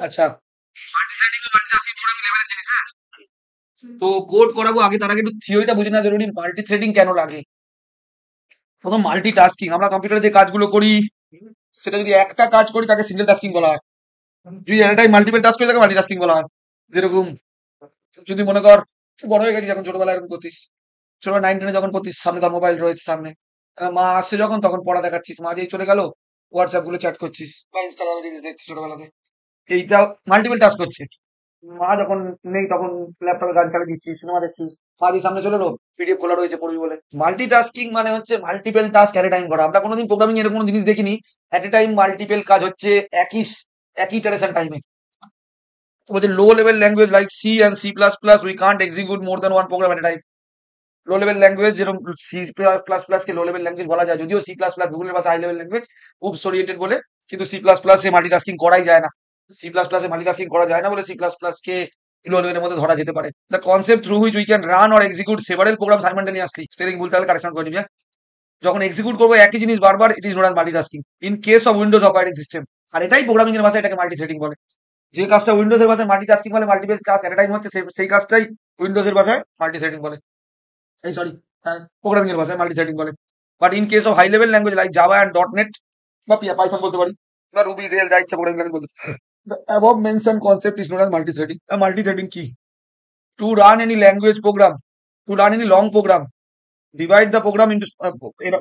আচ্ছা, মাল্টিথ্রেডিং বা multitasking programming লেভেলের জিনিস, হ্যাঁ। তো কোড করাবো, আগে তার আগে একটু থিওরিটা বুঝে নেওয়া জরুরি। মাল্টিথ্রেডিং কেন লাগে? প্রথম মাল্টিটাস্কিং, আমরা কম্পিউটারে যে কাজগুলো করি সেটা যদি একটা কাজ করি তাকে সিঙ্গেল টাস্কিং বলা হয়। যদি এটাই মাল্টিপল টাস্ক করি তাকে মাল্টিটাস্কিং বলা হয়। যেরকম যদি মনে কর তুই বড় হয়ে গেছিস, এখন ছোটবেলায় এরকম করতিস, ছোটবেলা 9-10 যখন পড়তিস, সামনে তার মোবাইল রয়েছে সামনে, মা আসছে যখন তখন পড়া দেখাচ্ছিস, মা যেই চলে গেল হোয়াটসঅ্যাপ গুলো চ্যাট করছিস বা ইনস্টাগ্রামে রিলস দেখছিস ছোটবেলাতে, এইটা মাল্টিপল টাস্ক করছে। মা যখন নেই তখন ল্যাপটপে গান চালিয়ে দিচ্ছিস, সিনেমা দেখছিস, মা যে সামনে চলে এলো, পিডিএফ খোলা রয়েছে পড়বি বলে। মাল্টিটাস্কিং মানে হচ্ছে multiple task at a time করা। আমরা কোনোদিন প্রোগ্রামিং এরকম কোনো জিনিস দেখিনি এট এ টাইম মাল্টিপল কাজ হচ্ছে একই একই ইটারেশন টাইমে। বলছে low level language like C and C plus plus we can't execute more than one program at a time. Low level language যেরকম সি প্লাস প্লাস কে লো লেভেল ল্যাঙ্গুয়েজ বলা যায়, যদিও সি প্লাস প্লাস গুগলের ভাষা high level language, OOPS oriented বলে, কিন্তু C plus plus এ মাল্টিটাস্কিং করাই যায় না। সি প্লাস প্লাস এ মাল্টিটাস্কিং করা যায় না বলে সি প্লাস প্লাস কে লো লেভেলের মধ্যে ধরা যেতে পারে। The concept through which we can run or execute several program simultaneously. Spelling ভুল তাহলে কারেকশন করে নিবি, হ্যাঁ? যখন এক্সিকিউট করবো একই জিনিস বারবার, it is not as multitasking in case of Windows operating system. আর এটাই প্রোগ্রামিং এর ভাষায় এটাকে মাল্টিথ্রেডিং বলে। যে কাজটা উইন্ডোজ এর ভাষায় মাল্টিটাস্কিং বলে, মাল্টিপল কাজ এট টাইম হচ্ছে, সেই কাজটাই উইন্ডোজ এর ভাষায় মাল্টিথ্রেডিং বলে, এই সরি প্রোগ্রামিং এর ভাষায় মাল্টিথ্রেডিং বলে। But in case of high level language like Java and dot net বা পাইথন বলতে পারি, বা রুবি রেল যা ইচ্ছা প্রোগ্রামিং ল্যাঙ্গুয়েজ বলতে, the above mentioned concept is known as multithreading. A multithreading key to run any language program, to run any long program, divide the program into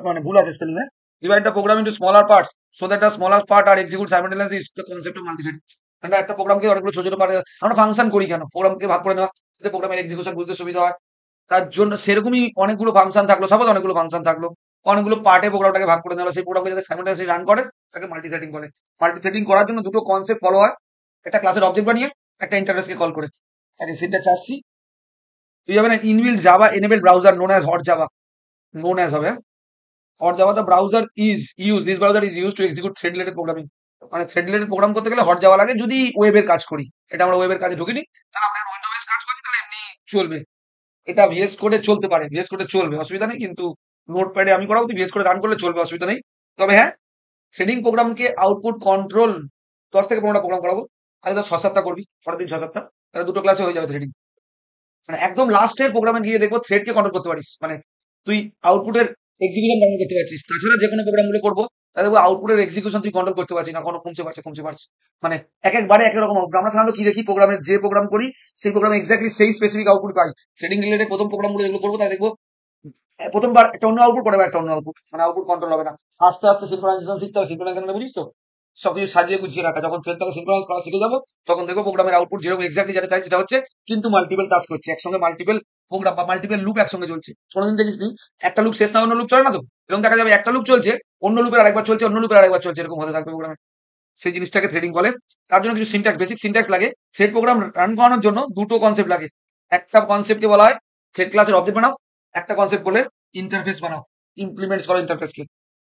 মানে ভুল আছে স্পেলিং, হ্যাঁ, divide the program into smaller parts so that the smaller part are execute simultaneously is the concept of multithreading. আমরা একটা প্রোগ্রামকে অনেকগুলো ছোট ছোট পার্টে, আমরা ফাংশন করি কেন? প্রোগ্রামকে ভাগ করে নেওয়া, যাতে প্রোগ্রামের এক্সিকিউশন বুঝতে সুবিধা হয়। তার জন্য সেরকমই অনেকগুলো ফাংশন থাকলো, সাপোজ অনেকগুলো ফাংশন থাকলো, অনেকগুলো পার্টে প্রোগ্রামটাকে ভাগ করে নেওয়া, সেই প্রোগ্রামকে যাতে সাইমultaneously রান করে তাকে মাল্টিথ্রেডিং বলে। মাল্টিথ্রেডিং করার জন্য দুটো কনসেপ্ট ফলো হয়, একটা ক্লাসের অবজেক্ট বানিয়ে একটা ইন্টারফেসকে কল করে। আগে সিনট্যাক্স আসছি, তুই যাবে না inbuilt Java enable browser known as hot Java, known as হবে, hot Java the browser is use, this browser is use to execute thread related programming. মানে থ্রেড রিলেটেড প্রোগ্রাম করতে গেলে হট জাভা লাগে, যদি ওয়েবের কাজ করি। এটা আমরা ওয়েবের কাজে ঢুকিনি, তাহলে আমরা উইন্ডো বেস কাজ করি তাহলে এমনি চলবে। এটা ভিএস কোডে চলতে পারে, ভিএস কোডে চলবে, অসুবিধা নেই, কিন্তু নোটপ্যাডে আমি করাবো, তুই ভিএস কোডে রান করলে চলবে, অসুবিধা নেই। তবে হ্যাঁ, থ্রেডিং প্রোগ্রামকে আউটপুট কন্ট্রোল 10 থেকে 15টা প্রোগ্রাম করাবো। আগে তো 6-7টা করবি, পরের দিন 6-7টা, তাহলে দুটো ক্লাসে হয়ে যাবে থ্রেডিং। মানে একদম লাস্টের প্রোগ্রামে গিয়ে দেখবো থ্রেডকে কন্ট্রোল করতে পারিস, মানে তুই আউটপুটের এক্সিকিউশন কন্ট্রোল করতে পারছিস। তাছাড়া যে কোনো প্রোগ্রাম গুলো করবো তাহলে দেখবো আউটপুটের এক্সিকিউশন তুই কন্ট্রোল করতে পারছিস না, কোনো কমছে পারছে। মানে এক একবারে এক এক রকম output। আমরা সাধারণত কি দেখি, প্রোগ্রামের যে প্রোগ্রাম করি সেই প্রোগ্রামে এক্স্যাক্টলি সেই স্পেসিফিক আউটপুট পাই। থ্রেডিং রিলেটেড প্রথম প্রোগ্রাম গুলো যেগুলো করবো তাই দেখবো প্রথমবার একটা অন্য আউটপুট, পরের বার একটা অন্য আউটপুট, মানে আউটপুট কন্ট্রোল হবে না। আস্তে আস্তে সিনক্রোনাইজেশন শিখতে হবে। সিনক্রোনাইজেশন বুঝিস তো, সবকিছু সাজিয়ে গুছিয়ে রাখা। যখন থ্রেডটাকে সিনক্রোনাইজ করা শিখে যাবো তখন দেখবো প্রোগ্রামের আউটপুট যেরকম এক্স্যাক্টলি যেটা চাই সেটা হচ্ছে, কিন্তু মাল্টিপল টাস্ক হচ্ছে একসঙ্গে, মাল্টিপল প্রোগ্রাম বা মাল্টিপল লুপ একসঙ্গে চলছে। কোনোদিন দেখিস নি একটা লুপ শেষ না অন্য লুপ চলে না তো, এরকম দেখা যাবে একটা লুপ চলছে, অন্য লুপের আরেকবার চলছে, অন্য লুপের আরেকবার চলছে, এরকম হতে থাকবে প্রোগ্রামে। সেই জিনিসটাকে থ্রেডিং বলে। তার জন্য কিছু সিনট্যাক্স, বেসিক সিনট্যাক্স লাগে। থ্রেড প্রোগ্রাম রান করানোর জন্য দুটো কনসেপ্ট লাগে। একটা কনসেপ্টকে বলা হয় থ্রেড ক্লাসের অবজেক্ট বানাও, একটা কনসেপ্ট বলে ইন্টারফেস বানাও, ইমপ্লিমেন্টস করো ইন্টারফেসকে।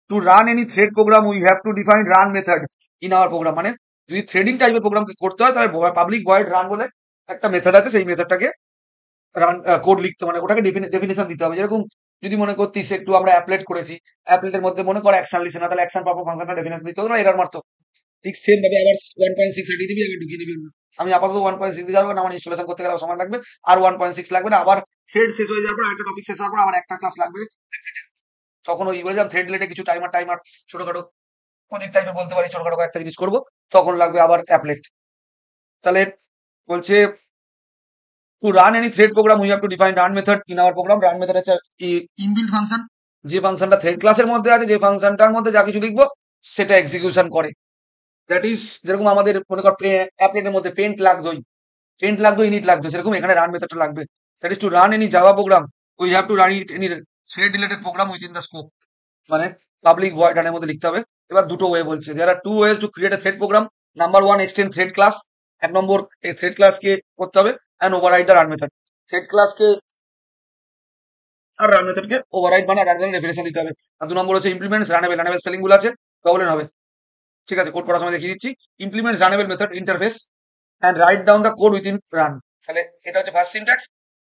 To run any thread program we have to define run method in our program. মানে যদি থ্রেডিং টাইপের প্রোগ্রামকে করতে হয় তাহলে পাবলিক ভয়েড রান বলে একটা মেথড আছে, সেই মেথডটাকে রান কোড লিখতে, মানে ওটাকে ডেফিনেশন দিতে হবে। যেরকম যদি মনে করতিস একটু আমরা অ্যাপলেট করেছি, অ্যাপলেটের মধ্যে মনে কর অ্যাকশন লিখছে না, তাহলে অ্যাকশন পারফর্ম ফাংশনটা ডেফিনেশন দিতে হবে, এরর মারতো। ঠিক সেম ভাবে আবার 1.6 দিয়ে দিবি, আবার ঢুকিয়ে দিবি। আমি আপাতত 1.6 দিয়ে যাবো না, আমার ইনস্টলেশন করতে গেলে সময় লাগবে, আর 1.6 লাগবে না। আবার থ্রেড শেষ হয়ে যাওয়ার পর একটা টপিক শেষ হওয়ার পর আবার একটা ক্লাস লাগবে, তখন ওই বলে যাবে থ্রেড রিলেটেড কিছু টাইমার টাইমার ছোটখাটো প্রজেক্ট টাইপের বলতে পারি, ছোটখাটো একটা জিনিস করবো, তখন লাগবে আবার অ্যাপলেট। তাহলে বলছে to run any thread program we have to define run method in our program. Run method হচ্ছে ইনবিল্ট ফাংশন, যে ফাংশনটা থ্রেড ক্লাসের মধ্যে আছে, যে ফাংশনটার মধ্যে যা কিছু লিখবো সেটা এক্সিকিউশন করে। দ্যাট ইজ যেরকম আমাদের মনে কর অ্যাপলেটের মধ্যে পেন্ট লাগতো ইনিট লাগতো, সেরকম এখানে রান মেথডটা লাগবে। That is to run any Java program we have to run it any thread related program within the scope. মানে পাবলিক ভয়েড রানের মধ্যে লিখতে হবে। এবার দুটো ওয়ে বলছে, there are two ways to create a thread program. Number one, extend thread class. এক নম্বর, এই থ্রেড ক্লাসকে করতে হবে and override the run method. Thread ক্লাসকে আর রান মেথডকে ওভাররাইড মানে রান মেথড ডেফিনেশন দিতে হবে। আর 2 নম্বর হচ্ছে ইমপ্লিমেন্টস রানেবল। রানেবল স্পেলিং গুলো আছে, প্রবলেম হবে, ঠিক আছে, কোড করার সময় দেখিয়ে দিচ্ছি। Implements runnable method interface and write down the code within run. তাহলে এটা হচ্ছে ফার্স্ট সিনট্যাক্স।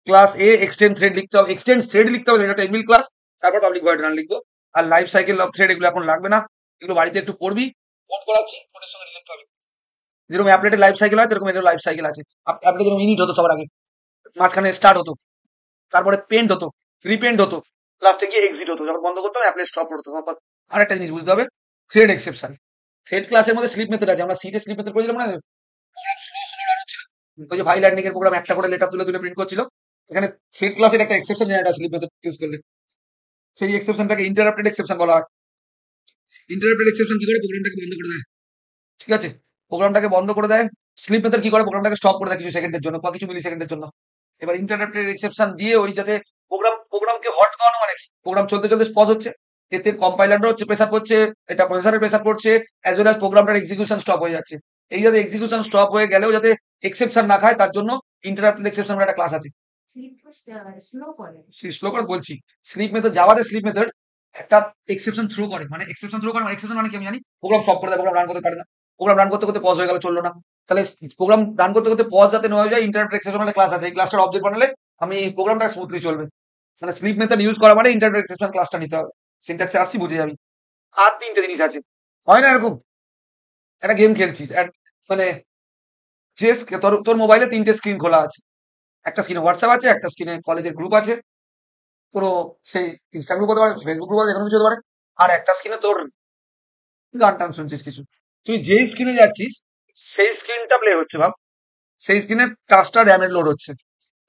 ক্লাস এ এক্সটেন্ড থ্রেড লিখতে হবে, এক্সটেন্ড থ্রেড লিখতে হবে, এটা ইনবিল্ট ক্লাস। তারপর পাবলিক ভয়েড রান লিখবো। আর লাইফ সাইকেল অফ থ্রেড এগুলো এখন লাগবে না, এগুলো বাড়িতে একটু পড়বি, কোড করাচ্ছি, কোডের সঙ্গে রিলেট হবে। যেরকম অ্যাপলেটের লাইফ সাইকেল হয়, সেরকম এটার লাইফ সাইকেল আছে। অ্যাপলেট যেরকম ইনিট হতো সবার আগে, মাঝখানে স্টার্ট হতো, তারপরে পেন্ট হতো, রিপেন্ট হতো, লাস্টে গিয়ে এক্সিট হতো। যখন বন্ধ করতাম অ্যাপলেট স্টপ হতো। তারপর আরেকটা জিনিস বুঝতে হবে, থ্রেড এক্সেপশন। থ্রেড ক্লাসের মধ্যে স্লিপ মেথড আছে, আমরা সিতে স্লিপ মেথড করেছিলাম না, স্লো স্লো রান হচ্ছিল। ওই যে ভাই লার্নিং এর প্রোগ্রাম একটা করে লেটার তুলে তুলে প্রিন্ট করছিল, এখানে থ্রেড ক্লাসের একটা exception generate sleep method use করলে, সেই এক্সেপশনটাকে ইন্টারাপ্টেড এক্সেপশন বলা হয়। ইন্টারাপ্টেড এক্সেপশন কি করে, প্রোগ্রামটাকে বন্ধ করে দেয়, ঠিক আছে, প্রোগ্রামটাকে বন্ধ করে দেয়। স্লিপ মেথড কি করে, প্রোগ্রামটাকে স্টপ করে দেয় কিছু সেকেন্ডের জন্য বা কিছু মিলি সেকেন্ডের জন্য। এবার ইন্টারাপ্টেড এক্সেপশন দিয়ে ওই যাতে প্রোগ্রামকে হট করানো, মানে কি, প্রোগ্রাম চলতে চলতে পজ হচ্ছে, এতে কম্পাইলারও হচ্ছে প্রেসার পড়ছে, এটা প্রসেসরের প্রেসার পড়ছে, অ্যাজ ওয়েল অ্যাজ প্রোগ্রামটার এক্সিকিউশন স্টপ হয়ে যাচ্ছে। এই যাতে এক্সিকিউশন স্টপ হয়ে গেলেও যাতে এক্সেপশন না খায়, তার জন্য ইন্টারাপ্টেড এক্সেপশন একটা ক্লাস আছে। স্লো করে বলছি, স্লিপ মেথড, জাভাতে স্লিপ মেথড একটা এক্সেপশন থ্রো করে, মানে এক্সেপশন থ্রো করে, মানে এক্সেপশন মানে কি আমি জানি, প্রোগ্রাম স্টপ করে দেয়, প্রোগ্রাম রান করতে পারে না, প্রোগ্রাম রান করতে করতে পজ হয়ে গেল, চললো না। তাহলে প্রোগ্রাম রান করতে করতে পজ যাতে না হয়ে যায়, ইন্টারাপ্ট এক্সেপশন একটা ক্লাস আছে, এই ক্লাসটার অবজেক্ট বানালে আমি প্রোগ্রামটা স্মুথলি চলবে। মানে স্লিপ মেথড ইউজ করা মানে ইন্টারাপ্ট এক্সেপশন ক্লাসটা নিতে হবে। সিনট্যাক্সে আসছি, বুঝে যাবি। আর তিনটে জিনিস আছে, হয় না এরকম, একটা গেম খেলছিস মানে যে তোর তোর মোবাইলে তিনটে স্ক্রিন খোলা আছে, একটা স্ক্রিনে হোয়াটসঅ্যাপ আছে, একটা স্ক্রিনে কলেজের গ্রুপ আছে, কোনো সেই ইনস্টা গ্রুপ হতে পারে, ফেসবুক গ্রুপ হতে, এখানে কিছু হতে পারে, আর একটা স্ক্রিনে তোর গান টান শুনছিস কিছু। তুই যেই স্ক্রিনে যাচ্ছিস সেই স্ক্রিনটা প্লে হচ্ছে, ভাব, সেই স্ক্রিনে টাচটা র্যামের লোড হচ্ছে।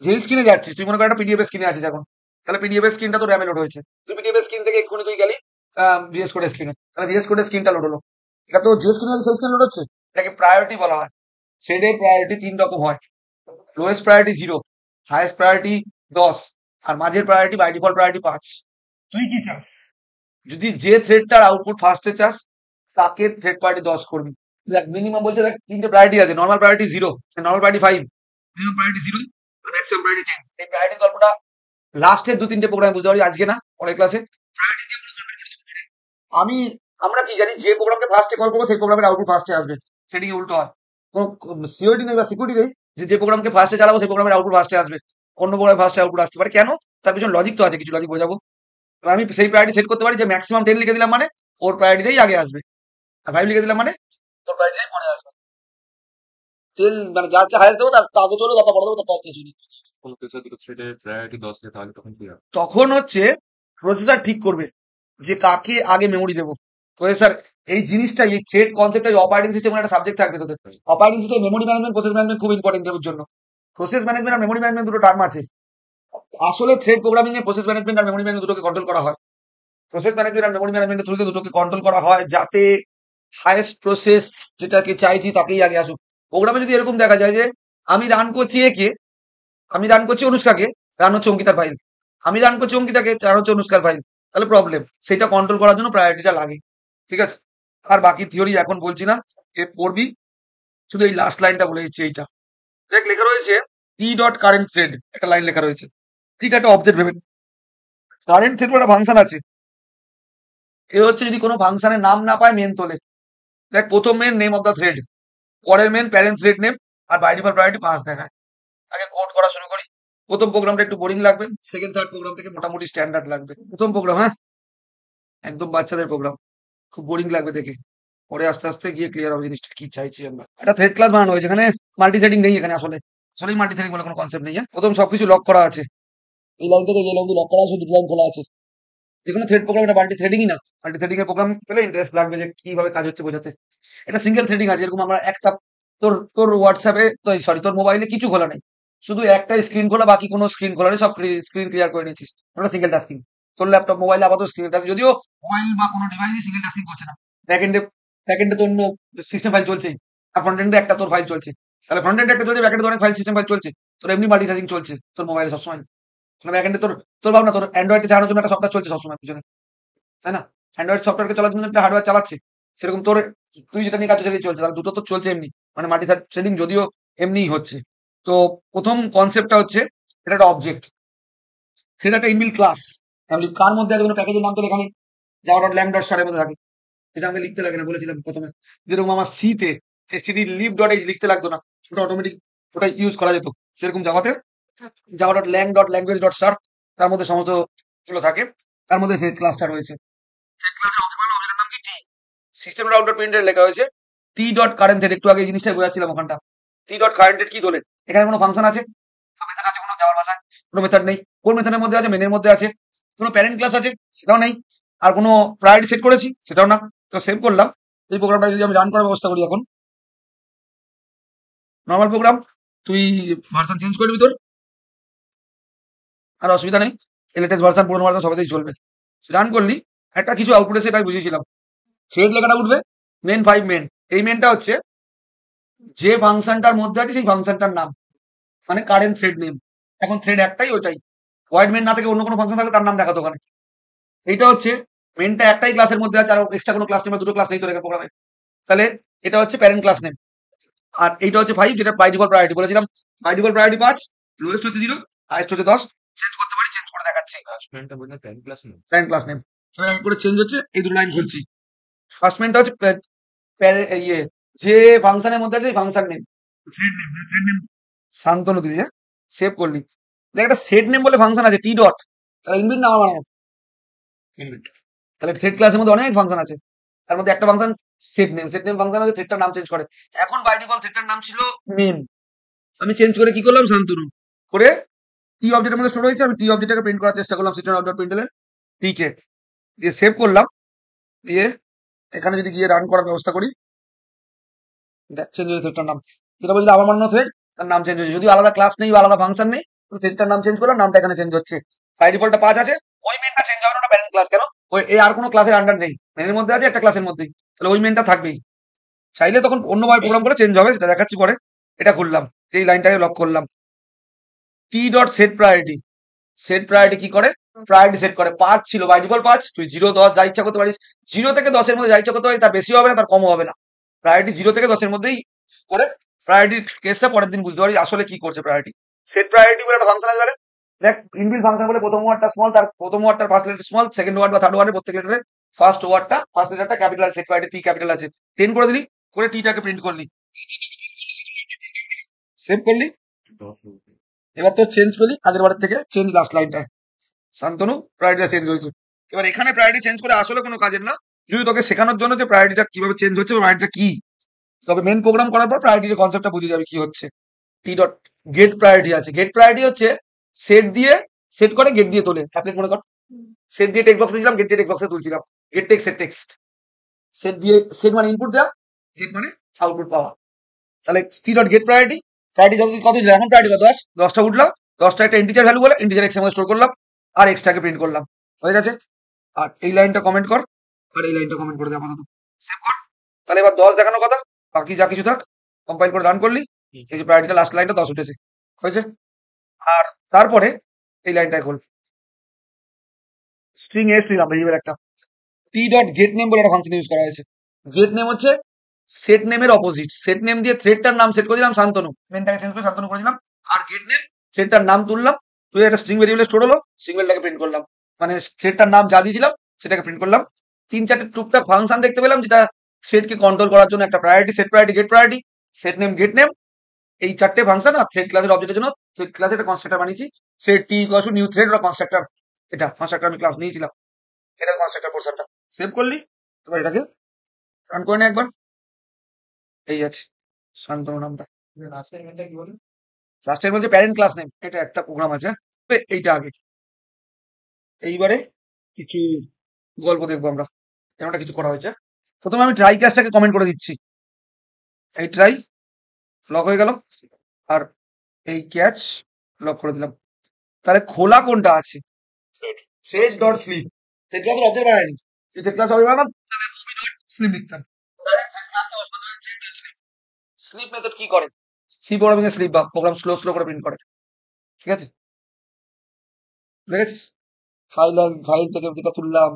যেই স্ক্রিনে যাচ্ছিস, তুই মনে কর একটা পিডিএফ স্ক্রিনে আছিস এখন, তাহলে পিডিএফ এর স্ক্রিনটা তো র্যামে লোড হয়েছে। তুই পিডিএফ স্ক্রিন থেকে এক্ষুনি তুই গেলি ভিএস কোড স্ক্রিনে, তাহলে ভিএস কোড স্ক্রিনটা লোড হলো। এটা তো যে স্ক্রিনে আছে সেই স্ক্রিনে লোড হচ্ছে। এটাকে প্রায়োরিটি বলা হয়। শেডের প্রায়োরিটি তিন রকম হয়, লোয়েস্ট প্রায়োরিটি 0, হাইয়েস্ট প্রায়োরিটি 10, আর মাঝের প্রায়োরিটি বাই ডিফল্ট প্রায়োরিটি 5। তুই কি চাস, যদি যে থ্রেডটার আউটপুট ফার্স্টে চাস, তাকে থ্রেড পার্টি 10 করবি। দেখ মিনিমাম বলছে, দেখ তিনটে প্রায়োরিটি আছে, normal priority 0, normal priority 5, minimum priority 0, আর ম্যাক্সিমাম প্রায়োরিটি 10। এই প্রায়োরিটি গল্পটা লাস্টের দু তিনটে প্রোগ্রাম বুঝতে পারি, আজকে না পরের ক্লাসে। আমি আমরা কি জানি, যে প্রোগ্রামকে ফার্স্টে কল করবো সেই প্রোগ্রামের আউটপুট ফার্স্টে আসবে, সেটিকে উল্টো হয়। কোনো সিওরিটি নেই বা সিকিউরিটি নেই যে প্রোগ্রামকে ফার্স্টে চালাবো সেই প্রোগ্রামের আউটপুট ফার্স্টে আসবে, অন্য প্রোগ্রামে ফার্স্টে আউটপুট আসতে পারে। কেন? তার পিছনে লজিক তো আছে, কিছু লজিক বোঝাবো। এবার আমি সেই প্রায়োরিটি সেট করতে পারি যে ম্যাক্সিমাম 10 লিখে দিলাম মানে ওর প্রায়োরিটিটাই আগে আসবে, আর 5 লিখে দিলাম মানে তোর প্রায়োরিটিটাই পরে আসবে। 10 মানে যার হাইয়েস্ট দেবো তার আগে চলবে, তারপর পরে দেবো, তারপর কিছু নেই। কোনো কিছু যদি থ্রেডের প্রায়োরিটি 10 হয় তাহলে তখন কি হবে? তখন হচ্ছে প্রসেসর ঠিক করবে যে কাকে আগে মেমোরি দেবো। প্রসেসর এই জিনিসটা, এই থ্রেড কনসেপ্টটা অপারেটিং সিস্টেম একটা সাবজেক্ট থাকবে তোদের। Operating system memory management, process management খুব ইম্পর্টেন্ট এর জন্য। প্রসেস ম্যানেজমেন্ট আর মেমোরি ম্যানেজমেন্ট দুটো টার্ম আছে। আসলে থ্রেড প্রোগ্রামিং এ প্রসেস ম্যানেজমেন্ট আর মেমোরি ম্যানেজমেন্ট দুটোকে কন্ট্রোল করা হয়। প্রসেস ম্যানেজমেন্ট আর মেমোরি ম্যানেজমেন্টের থ্রুতে দুটোকে কন্ট্রোল করা হয়, যাতে হাইয়েস্ট প্রসেস যেটাকে চাইছি তাকেই আগে আসুক। প্রোগ্রামে যদি এরকম দেখা যায় যে আমি রান করছি একে, আমি রান করছি অনুষ্কাকে, রান হচ্ছে অঙ্কিতার ফাইল, আমি রান করছি অঙ্কিতাকে, রান হচ্ছে অনুষ্কার ফাইল, তাহলে প্রবলেম। সেটা কন্ট্রোল করার জন্য প্রায়োরিটিটা লাগে, ঠিক আছে। আর বাকি থিওরি এখন বলছি না, এ পড়বি, শুধু এই লাস্ট লাইনটা বলে দিচ্ছি। এইটা দেখ লেখা রয়েছে, ই ডট কারেন্ট থ্রেড, একটা লাইন লেখা রয়েছে, ঠিক একটা অবজেক্ট ভেবে, কারেন্ট থ্রেড একটা ফাংশন আছে। এ হচ্ছে যদি কোনো ফাংশনের নাম না পায় মেন তোলে। দেখ প্রথম main name of the thread, পরের মেন প্যারেন্ট থ্রেড নেম, আর বাই ডিফল্ট প্রায়োরিটি 5 দেখায়। আগে কোড করা শুরু করি। প্রথম প্রোগ্রামটা একটু বোরিং লাগবে, সেকেন্ড থার্ড প্রোগ্রাম থেকে মোটামুটি স্ট্যান্ডার্ড লাগবে। প্রথম প্রোগ্রাম, হ্যাঁ, একদম বাচ্চাদের প্রোগ্রাম, খুব বোরিং লাগবে দেখে, পরে আস্তে আস্তে গিয়ে ক্লিয়ার হবে জিনিসটা কি চাইছি আমরা। একটা থ্রেড ক্লাস বানানো হয়েছে, এখানে মাল্টি থ্রেডিং নেই, এখানে আসলে আসলে মাল্টি থ্রেডিং বলে কোনো কনসেপ্ট নেই। প্রথম সবকিছু লক করা আছে, এই লাইন থেকে যে লাইন লক করা আছে, দুটো লাইন খোলা আছে। যেকোনো থ্রেড প্রোগ্রাম এটা মাল্টি থ্রেডিংই না, মাল্টি থ্রেডিং এর প্রোগ্রাম পেলে ইন্টারেস্ট লাগবে যে কিভাবে কাজ হচ্ছে বোঝাতে। এটা সিঙ্গেল থ্রেডিং আছে, এরকম আমরা একটা, তোর তোর হোয়াটসঅ্যাপে, সরি তোর মোবাইলে কিছু খোলা নেই, শুধু একটা স্ক্রিন খোলা, বাকি কোনো স্ক্রিন খোলা নেই, সব স্ক্রিন ক্লিয়ার করে নিয়েছিস, ওটা সিঙ্গেল টাস্কিং। তোর ল্যাপটপ মোবাইলে আপাতত সিঙ্গেল টাস্কিং, যদিও মোবাইল বা কোনো ডিভাইসই সিঙ্গেল টাস্কিং করছে না। ব্যাকএন্ডে ব্যাকএন্ডে তোর অন্য সিস্টেম ফাইল চলছেই, আর ফ্রন্ট এন্ডে একটা তোর ফাইল চলছে, তাহলে ফ্রন্ট এন্ডে একটা চলছে, ব্যাকএন্ডে অনেক ফাইল সিস্টেম ফাইল চলছে, তোর এমনি মাল্টি টাস্কিং চলছে তোর মোবাইলে সবসময়। মানে ব্যাকএন্ডে তোর তোর ভাবনা, তোর অ্যান্ড্রয়েডকে চালানোর জন্য একটা সফটওয়্যার চলছে সবসময় পিছনে, তাই না? অ্যান্ড্রয়েড সফটওয়্যারকে চলার জন্য একটা হার্ডওয়্যার চালাচ্ছে, সেরকম তোর তুই যেটা নিয়ে কাজ সেটাই চলছে, তাহলে দুটো তো চলছে এমনি, মানে মাল্টি থ্রেডিং যদিও এমনিই হচ্ছে। তো প্রথম কনসেপ্টটা হচ্ছে, এটা একটা অবজেক্ট, সেটা একটা ইনবিল্ট ক্লাস। কার মধ্যে আছে, কোনো প্যাকেজের নাম তো লেখা নেই, জাভা ডট ল্যাং ডট স্টারের মধ্যে থাকে, এটা আমাকে লিখতে লাগে না, বলেছিলাম প্রথমে। যেরকম আমার সিতে এসটিডি লিভ ডট এইচ লিখতে লাগতো না, ওটা অটোমেটিক ওটা ইউজ করা যেত, সেরকম জাভাতে Java dot lang dot language dot star, তার মধ্যে সমস্ত গুলো থাকে, তার মধ্যে হেড ক্লাসটা রয়েছে। হেড ক্লাসের অবজেক্টের নাম কি, টি। সিস্টেম আউট ডট প্রিন্টার লেখা হয়েছে, টি ডট কারেন্টেড, একটু আগে এই জিনিসটা বোঝাচ্ছিলাম ওখানটা। টি ডট কারেন্টেড কি তোলে? এখানে কোনো ফাংশন আছে, মেথড আছে কোনো যাওয়ার ভাষায়? কোনো মেথড নেই। কোন মেথডের মধ্যে আছে? মেনের মধ্যে আছে। কোনো প্যারেন্ট ক্লাস আছে? সেটাও নেই। আর কোনো প্রায়োরিটি সেট করেছি? সেটাও না। তো সেভ করলাম। এই প্রোগ্রামটা যদি আমি রান করার ব্যবস্থা করি এখন, নর্মাল প্রোগ্রাম, তুই ভার্সন চেঞ্জ করবি তোর, আর অসুবিধা নেই। লেটেস্ট ভার্সন পুরোনো ভার্সন সবাইতেই চলবে। রান করলি, একটা কিছু আউটপুট এসে এটা বুঝিয়েছিলাম। থ্রেড লেখাটা উঠবে, মেন 5 মেন। এই মেনটা হচ্ছে যে ফাংশনটার মধ্যে আছে সেই ফাংশনটার নাম, মানে কারেন্ট থ্রেড নেম। এখন থ্রেড একটাই, ওইটাই। হোয়াইট মেন না থেকে অন্য কোনো ফাংশন থাকলে তার নাম দেখাতো ওখানে। এইটা হচ্ছে মেনটা একটাই ক্লাসের মধ্যে আছে, আর এক্সট্রা কোনো ক্লাস নেই বা দুটো ক্লাস নেই তোর একা প্রোগ্রামে, তাহলে এটা হচ্ছে প্যারেন্ট ক্লাস নেম। আর এইটা হচ্ছে 5, যেটা বাই ডিফল্ট প্রায়োরিটি বলেছিলাম। বাই ডিফল্ট প্রায়োরিটি 5, লোয়েস্ট হচ্ছে 0, হাইয়েস্ট হচ্ছে 10। চেঞ্জ করতে পারি, চেঞ্জ করে দেখাচ্ছি। লাস্ট মেনটা বললে 10 ক্লাস নেই। প্যারেন্ট ক্লাস নেম এবার এক করে চেঞ্জ হচ্ছে, এই দুটো লাইন খুলছি। ফার্স্ট মেনটা হচ্ছে ইয়ে, যে ফাংশনের মধ্যে আছে সেই function name, thread name Shantanu দিদি, হ্যাঁ সেভ করলি। দেখ একটা সেট নেম বলে ফাংশন আছে, টি ডট, তাহলে ইনবিল্ট নাম বানাবো। তাহলে থ্রেড ক্লাসের মধ্যে অনেক ফাংশন আছে, তার মধ্যে একটা function set name. Set name function আছে, থ্রেডটার নাম চেঞ্জ করে। এখন বাই ডিফল্ট থ্রেডটার নাম ছিল নেম, আমি চেঞ্জ করে কি করলাম, শান্তনু করে টি অবজেক্টের মধ্যে স্টোর হয়েছে। আমি টি অবজেক্টটাকে প্রিন্ট করার চেষ্টা করলাম, সিস্টেম অবজেক্ট প্রিন্ট টিকে দিয়ে সেভ করলাম। দিয়ে এখানে যদি গিয়ে রান করার ব্যবস্থা করি, চেঞ্জ হয়েছে থ্রেডটার নাম। যেটা বলছিল আবার মান্য থ্রেড, তার নাম চেঞ্জ হয়েছে। যদি আলাদা ক্লাস নেই বা আলাদা ফাংশন নেই, থ্রেডটার নাম চেঞ্জ করলাম, নামটা এখানে চেঞ্জ হচ্ছে। বাই ডিফল্টটা 5 আছে, ওই মেনটা চেঞ্জ হবে না, প্যারেন্ট ক্লাস কেন, ওই এই আর কোনো ক্লাসের আন্ডার নেই, মেনের মধ্যে আছে একটা ক্লাসের মধ্যেই, তাহলে ওই মেনটা থাকবেই। চাইলে তখন অন্যভাবে প্রোগ্রাম করে চেঞ্জ হবে, সেটা দেখাচ্ছি পরে। এটা খুললাম, এই লাইনটাকে লক করলাম। টি dot set priority, set priority কি করে, প্রায়োরিটি সেট করে। 5 ছিল বাই ডিফল্ট 5, তুই 0 10 যা ইচ্ছা করতে পারিস। 0 থেকে 10 এর মধ্যে যা ইচ্ছা করতে পারিস, তার বেশি হবে না তার কমও হবে না। প্রায়োরিটি 0 থেকে 10 এর মধ্যেই করে। প্রায়োরিটির কেসটা পরের দিন বুঝতে পারিস আসলে কি করছে প্রায়োরিটি। সেট প্রায়োরিটি বলে একটা ফাংশন আছে, তাহলে দেখ ইনবিল্ট ফাংশন বলে প্রথম ওয়ার্ডটা স্মল, তার প্রথম ওয়ার্ডটার first letter small, second word বা থার্ড ওয়ার্ডের প্রত্যেক লেটারের ফার্স্ট ওয়ার্ডটা ফার্স্ট লেটারটা ক্যাপিটাল আছে, সেট প্রায়োরিটি পি ক্যাপিটাল আছে। 10 করে দিলি, করে টিটাকে প্রিন্ট করলি, সেভ করলি। 10 বলতে। এবার তো চেঞ্জ করলি, আগের বারের থেকে চেঞ্জ লাস্ট লাইনটা, শান্তনু প্রায়োরিটিটা চেঞ্জ হয়েছে। এবার এখানে প্রায়োরিটি চেঞ্জ করে আসলে কোনো কাজের না, যদি তোকে শেখানোর জন্য যে প্রায়োরিটিটা কিভাবে চেঞ্জ হচ্ছে বা প্রায়োরিটিটা কি, তবে মেন প্রোগ্রাম করার পর প্রায়োরিটির কনসেপ্টটা বুঝে যাবে কি হচ্ছে। টি ডট গেট প্রায়োরিটি আছে, গেট প্রায়োরিটি হচ্ছে সেট দিয়ে সেট করে, গেট দিয়ে তোলে। অ্যাপ্লিক মনে কর, সেট দিয়ে টেক্সট বক্সে দিলাম, গেট দিয়ে টেক্সট বক্সে তুলছিলাম। Get text set text, set দিয়ে সেট মানে ইনপুট দেওয়া, গেট মানে আউটপুট পাওয়া। তাহলে T dot get priority, priority যত কত দিলাম, এখন প্রায়োরিটি কত 10, 10টা উঠলাম, 10টা একটা ইন্টিজার ভ্যালু বলে ইন্টিজার এক্স এর মধ্যে স্টোর করলাম, আর এক্সটাকে প্রিন্ট করলাম, হয়ে গেছে। আর এই লাইনটা কমেন্ট কর, আর এই লাইনটা কমেন্ট করে দে আপাতত, সেভ কর। তাহলে এবার 10 দেখানোর কথা, বাকি যা কিছু থাক। কম্পাইল করে রান করলি, এই যে প্রায়োরিটিটা লাস্ট লাইনটা 10 উঠেছে, হয়েছে। আর তারপরে এই লাইনটায় খোল, স্ট্রিং এস নিলাম ভেরিয়েবল একটা, টি ডট গেট নেম বলে একটা ফাংশন ইউজ করা হয়েছে। গেট নেম হচ্ছে সেট নেমের অপোজিট। সেট নেম দিয়ে থ্রেডটার নাম সেট করে দিলাম শান্তনু, মেনটাকে চেঞ্জ করে শান্তনু করে দিলাম। আর গেট নেম থ্রেডটার নাম তুললাম, তুই একটা স্ট্রিং ভেরিয়েবল স্টোর হলো, স্ট্রিং ভেরিয়েবলটাকে প্রিন্ট করলাম, মানে থ্রেডটার নাম যা দিয়েছিলাম সেটাকে প্রিন্ট করলাম। 3-4টে টুকটাক ফাংশন দেখতে পেলাম, যেটা থ্রেডকে কন্ট্রোল করার জন্য একটা priority, set priority, get priority, set name, get name, এই 4টে ফাংশন। আর থ্রেড ক্লাসের অবজেক্টের জন্য থ্রেড ক্লাসে একটা কনস্ট্রাক্টর বানিয়েছি, thread T equal to new thread or constructor. এটা কনস্ট্রাক্টর আমি ক্লাস নিয়েছিলাম, এটা কনস্ট্রাক্টর পোর্শনটা। সেভ করলি, এবার এটাকে রান করে নে একবার, এই আছে শান্তনু নামটা। লাস্টের মেনটা কি বলে? লাস্টের মধ্যে প্যারেন্ট ক্লাস নেম, এটা একটা প্রোগ্রাম আছে, এইটা আগে। এইবারে কিছু গল্প দেখবো আমরা, এমনটা কিছু করা হয়েছে। প্রথমে আমি ট্রাই ক্যাশটাকে কমেন্ট করে দিচ্ছি, এই ট্রাই লক হয়ে গেল, আর এই ক্যাচ লক করে দিলাম। তাহলে খোলা কোনটা আছে, থ্রেড ডট স্লিপ। থ্রেড ক্লাসের অবজেক্ট বানায়নি, যদি থ্রেড ক্লাস অবজেক্ট বানাতাম তাহলে স্লিপ লিখতাম। স্লিপ মেথড কি করে, সি প্রোগ্রামিং এ স্লিপ বা প্রোগ্রাম স্লো স্লো করে প্রিন্ট করে, ঠিক আছে। দেখেছিস, ফাইল থেকে যেটা তুললাম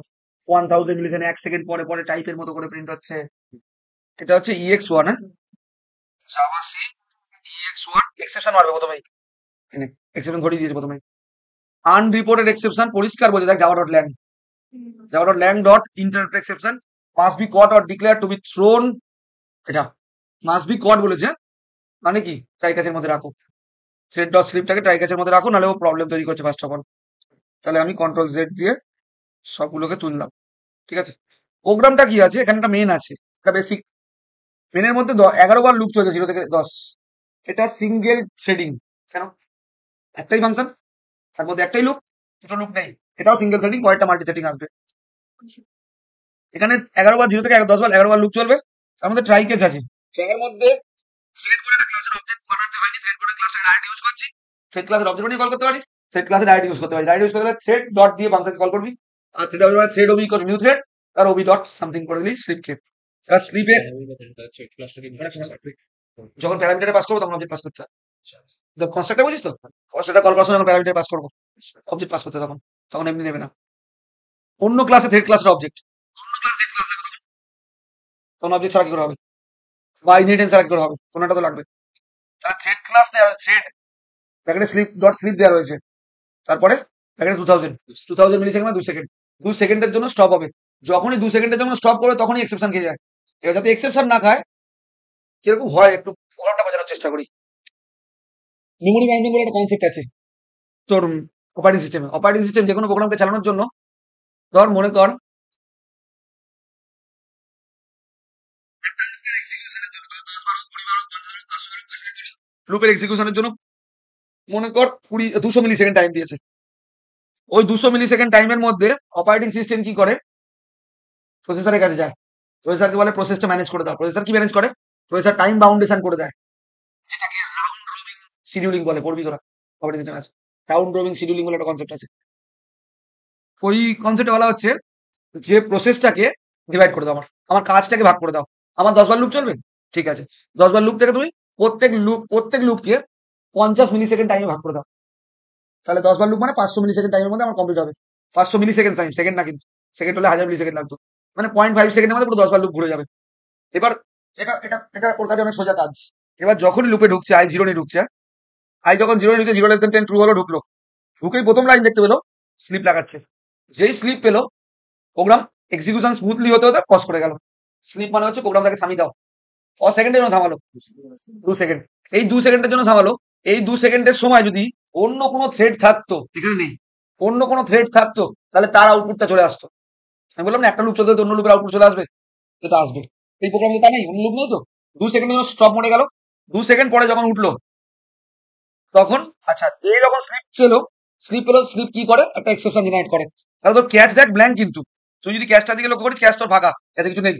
1000 মিলিসেকেন্ড, 1 সেকেন্ড পরে পরে টাইপের মতো করে প্রিন্ট হচ্ছে। এটা হচ্ছে EX1, হ্যাঁ, জাভা সি EX1। এক্সেপশন মারবে প্রথমেই, এক্সেপশন ধরিয়ে দিয়েছে প্রথমেই। আনরিপোর্টেড এক্সেপশন পরিষ্কার বলে দেখ, Java dot lang, Java dot lang dot interpret exception must be caught or declare to be thrown. এটা মাস্ট বি কট বলেছে, মানে কি ট্রাই ক্যাচের মধ্যে রাখো, থ্রেড ডট স্লিপটাকে ট্রাই ক্যাচের মধ্যে রাখো, নাহলে ও প্রবলেম তৈরি করছে ফার্স্ট অফ অল। তাহলে আমি কন্ট্রোল জেড দিয়ে সবগুলোকে তুললাম, ঠিক আছে। প্রোগ্রামটা কি আছে, এখানে একটা মেন আছে, একটা বেসিক মেনের মধ্যে 11 বার লুপ চলছে 0 থেকে 10। এটা সিঙ্গেল থ্রেডিং। কেন? একটাই ফাংশন, তার মধ্যে একটাই লুপ, দুটো লুপ নেই। এটাও সিঙ্গেল থ্রেডিং, কয়েকটা মাল্টি থ্রেডিং আসবে। এখানে 11 বার 0 থেকে 10 বার 11 বার লুপ চলবে। তার মধ্যে ট্রাই কেস আছে। ট্রাইয়ের মধ্যে থ্রেড করে একটা ক্লাসের অবজেক্ট বানাতে হয়নি, থ্রেড করে ক্লাসের ডাইরেক্ট ইউজ করছি। থ্রেড ক্লাসের অবজেক্ট নিয়ে কল করতে পারিস, থ্রেড ক্লাসে ডাইরেক্ট ইউজ করতে পারিস। ডাইরেক্ট ইউজ করতে হলে থ্রেড ডট দিয়ে ফাংশনকে কল করবি, আর thread object thread ob equal new thread, আর ওবি ডট সামথিং করে দিলি স্লিপকে। এবার স্লিপে অনেক সময় লাগবে। যখন প্যারামিটারে পাস করবো তখন অবজেক্ট পাস করতে হয়। কনস্ট্রাক্টর বুঝিস তো, কনস্ট্রাক্টর কল করার সময় যখন প্যারামিটারে পাস করবো অবজেক্ট পাস করতে, তখন তখন এমনি নেবে না। অন্য ক্লাসে থ্রেড ক্লাসের অবজেক্ট, অন্য ক্লাস থ্রেড ক্লাস লাগবে, তখন অবজেক্ট ছাড়া কি করে হবে, বা ইনহেরিটেন্স ছাড়া কি করে হবে, কোনটা তো লাগবে। তাহলে থ্রেড ক্লাস নেওয়া থ্রেড প্যাকেটে স্লিপ ডট স্লিপ দেওয়া রয়েছে, তারপরে প্যাকেটে 2000 মিলি সেকেন্ড, 2 সেকেন্ড, 2 সেকেন্ডের জন্য স্টপ হবে। যখনই 2 সেকেন্ডের জন্য স্টপ করবে তখনই এক্সেপশন খেয়ে যায়। এবার যাতে এক্সেপশন না খায় কিরকম হয় একটু প্রোগ্রামটা বোঝানোর চেষ্টা করি। মেমোরি ম্যানেজমেন্ট বলে একটা কনসেপ্ট আছে তোর অপারেটিং সিস্টেমে। অপারেটিং সিস্টেম যে কোনো প্রোগ্রামকে চালানোর জন্য, ধর মনে কর লুপের এক্সিকিউশনের জন্য মনে কর 200 মিলি সেকেন্ড টাইম দিয়েছে। ওই 200 মিলি সেকেন্ড টাইমের মধ্যে অপারেটিং সিস্টেম কি করে, প্রসেসরের কাছে যায়, প্রসেসরকে বলে প্রসেসটা ম্যানেজ করে দাও। প্রসেসর কি ম্যানেজ করে, প্রসেসর টাইম বাউন্ডেশন করে দেয়, যেটাকে রাউন্ড রবিন শিডিউলিং বলে। পড়বি তোরা অপারেটিং সিস্টেম আছে, রাউন্ড রবিন শিডিউলিং বলে একটা কনসেপ্ট আছে। ওই কনসেপ্টে বলা হচ্ছে যে প্রসেসটাকে ডিভাইড করে দাও, আমার কাজটাকে ভাগ করে দাও। আমার 10 বার লুপ চলবে, ঠিক আছে, 10 বার লুপ থেকে তুমি প্রত্যেক লুপকে 50 মিলি সেকেন্ড টাইমে ভাগ করে দাও। তাহলে 10 বার লুপ মানে 500 মিলি সেকেন্ড টাইমের মধ্যে আমার কমপ্লিট হবে। 500 মিলি সেকেন্ড টাইম, সেকেন্ড না কিন্তু, সেকেন্ড হলে 1000 মিলি সেকেন্ড লাগতো, মানে 0.5 সেকেন্ডের মধ্যে পুরো 10 বার লুপ ঘুরে যাবে। এবার এটা এটা এটা ওর কাছে অনেক সোজা কাজ। এবার যখনই লুপে ঢুকছে, আই জিরো নিয়ে ঢুকছে, আই যখন জিরো ঢুকছে 0 <10 ট্রু হলো, ঢুকলো, ঢুকেই প্রথম লাইন দেখতে পেলো, স্লিপ লাগাচ্ছে। যেই স্লিপ পেলো প্রোগ্রাম এক্সিকিউশন স্মুথলি হতে হতে পজ করে গেল। স্লিপ মানে হচ্ছে প্রোগ্রামটাকে থামিয়ে দাও, সেকেন্ডের জন্য থামালো, 2 সেকেন্ড। এই 2 সেকেন্ডের জন্য থামালো। এই 2 সেকেন্ডের সময় যদি অন্য কোনো থ্রেড থাকতো, এখানে নেই, অন্য কোনো থ্রেড থাকতো, তাহলে তার আউটপুটটা চলে আসতো। আমি বললাম না একটা লুপ চলতে অন্য লুপের আউটপুট চলে আসবে, এটা আসবে। এই প্রোগ্রামে তা নেই, অন্য লুপ নেই তো। 2 সেকেন্ডের জন্য স্টপ মোডে গেল, 2 সেকেন্ড পরে যখন উঠলো তখন, আচ্ছা এই যখন স্লিপ ছিল, স্লিপ পেলো, স্লিপ কি করে, একটা এক্সেপশন জেনারেট করে। তাহলে তোর ক্যাচ দেখ ব্ল্যাঙ্ক, কিন্তু তুই যদি ক্যাচটার দিকে লক্ষ্য করিস ক্যাচ তোর ফাঁকা, ক্যাচে কিছু নেই,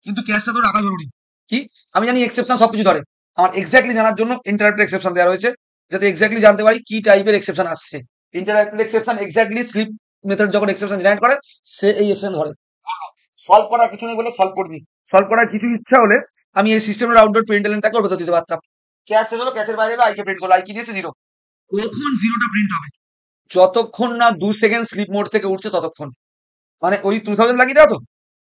কিন্তু ক্যাচটা তোর রাখা জরুরি। কি, আমি জানি এক্সেপশন সবকিছু ধরে, আমার এক্স্যাক্টলি জানার জন্য ইন্টারাপ্টেড এক্সেপশন দেওয়া রয়েছে, যাতে এক্স্যাক্টলি জানতে পারি কি টাইপের এক্সেপশন আসছে। Interrupted exception exactly sleep method যখন এক্সেপশন জেনারেট করে, সে এই এক্সেপশন ধরে। সলভ করার কিছু নেই বলে সলভ করবি, সলভ করার কিছু ইচ্ছা হলে আমি এই সিস্টেমের আউটডোর প্রিন্টএলএনটাকে ওর ভেতর দিতে পারতাম। ক্যাচ শেষ হলো, ক্যাচের বাইরে এলো, আইকে প্রিন্ট করলো, আই কি দিয়েছে 0। কখন 0টা প্রিন্ট হবে, যতক্ষণ না 2 সেকেন্ড স্লিপ মোড থেকে উঠছে ততক্ষণ। মানে ওই 2000 লাগিয়ে দাও তো,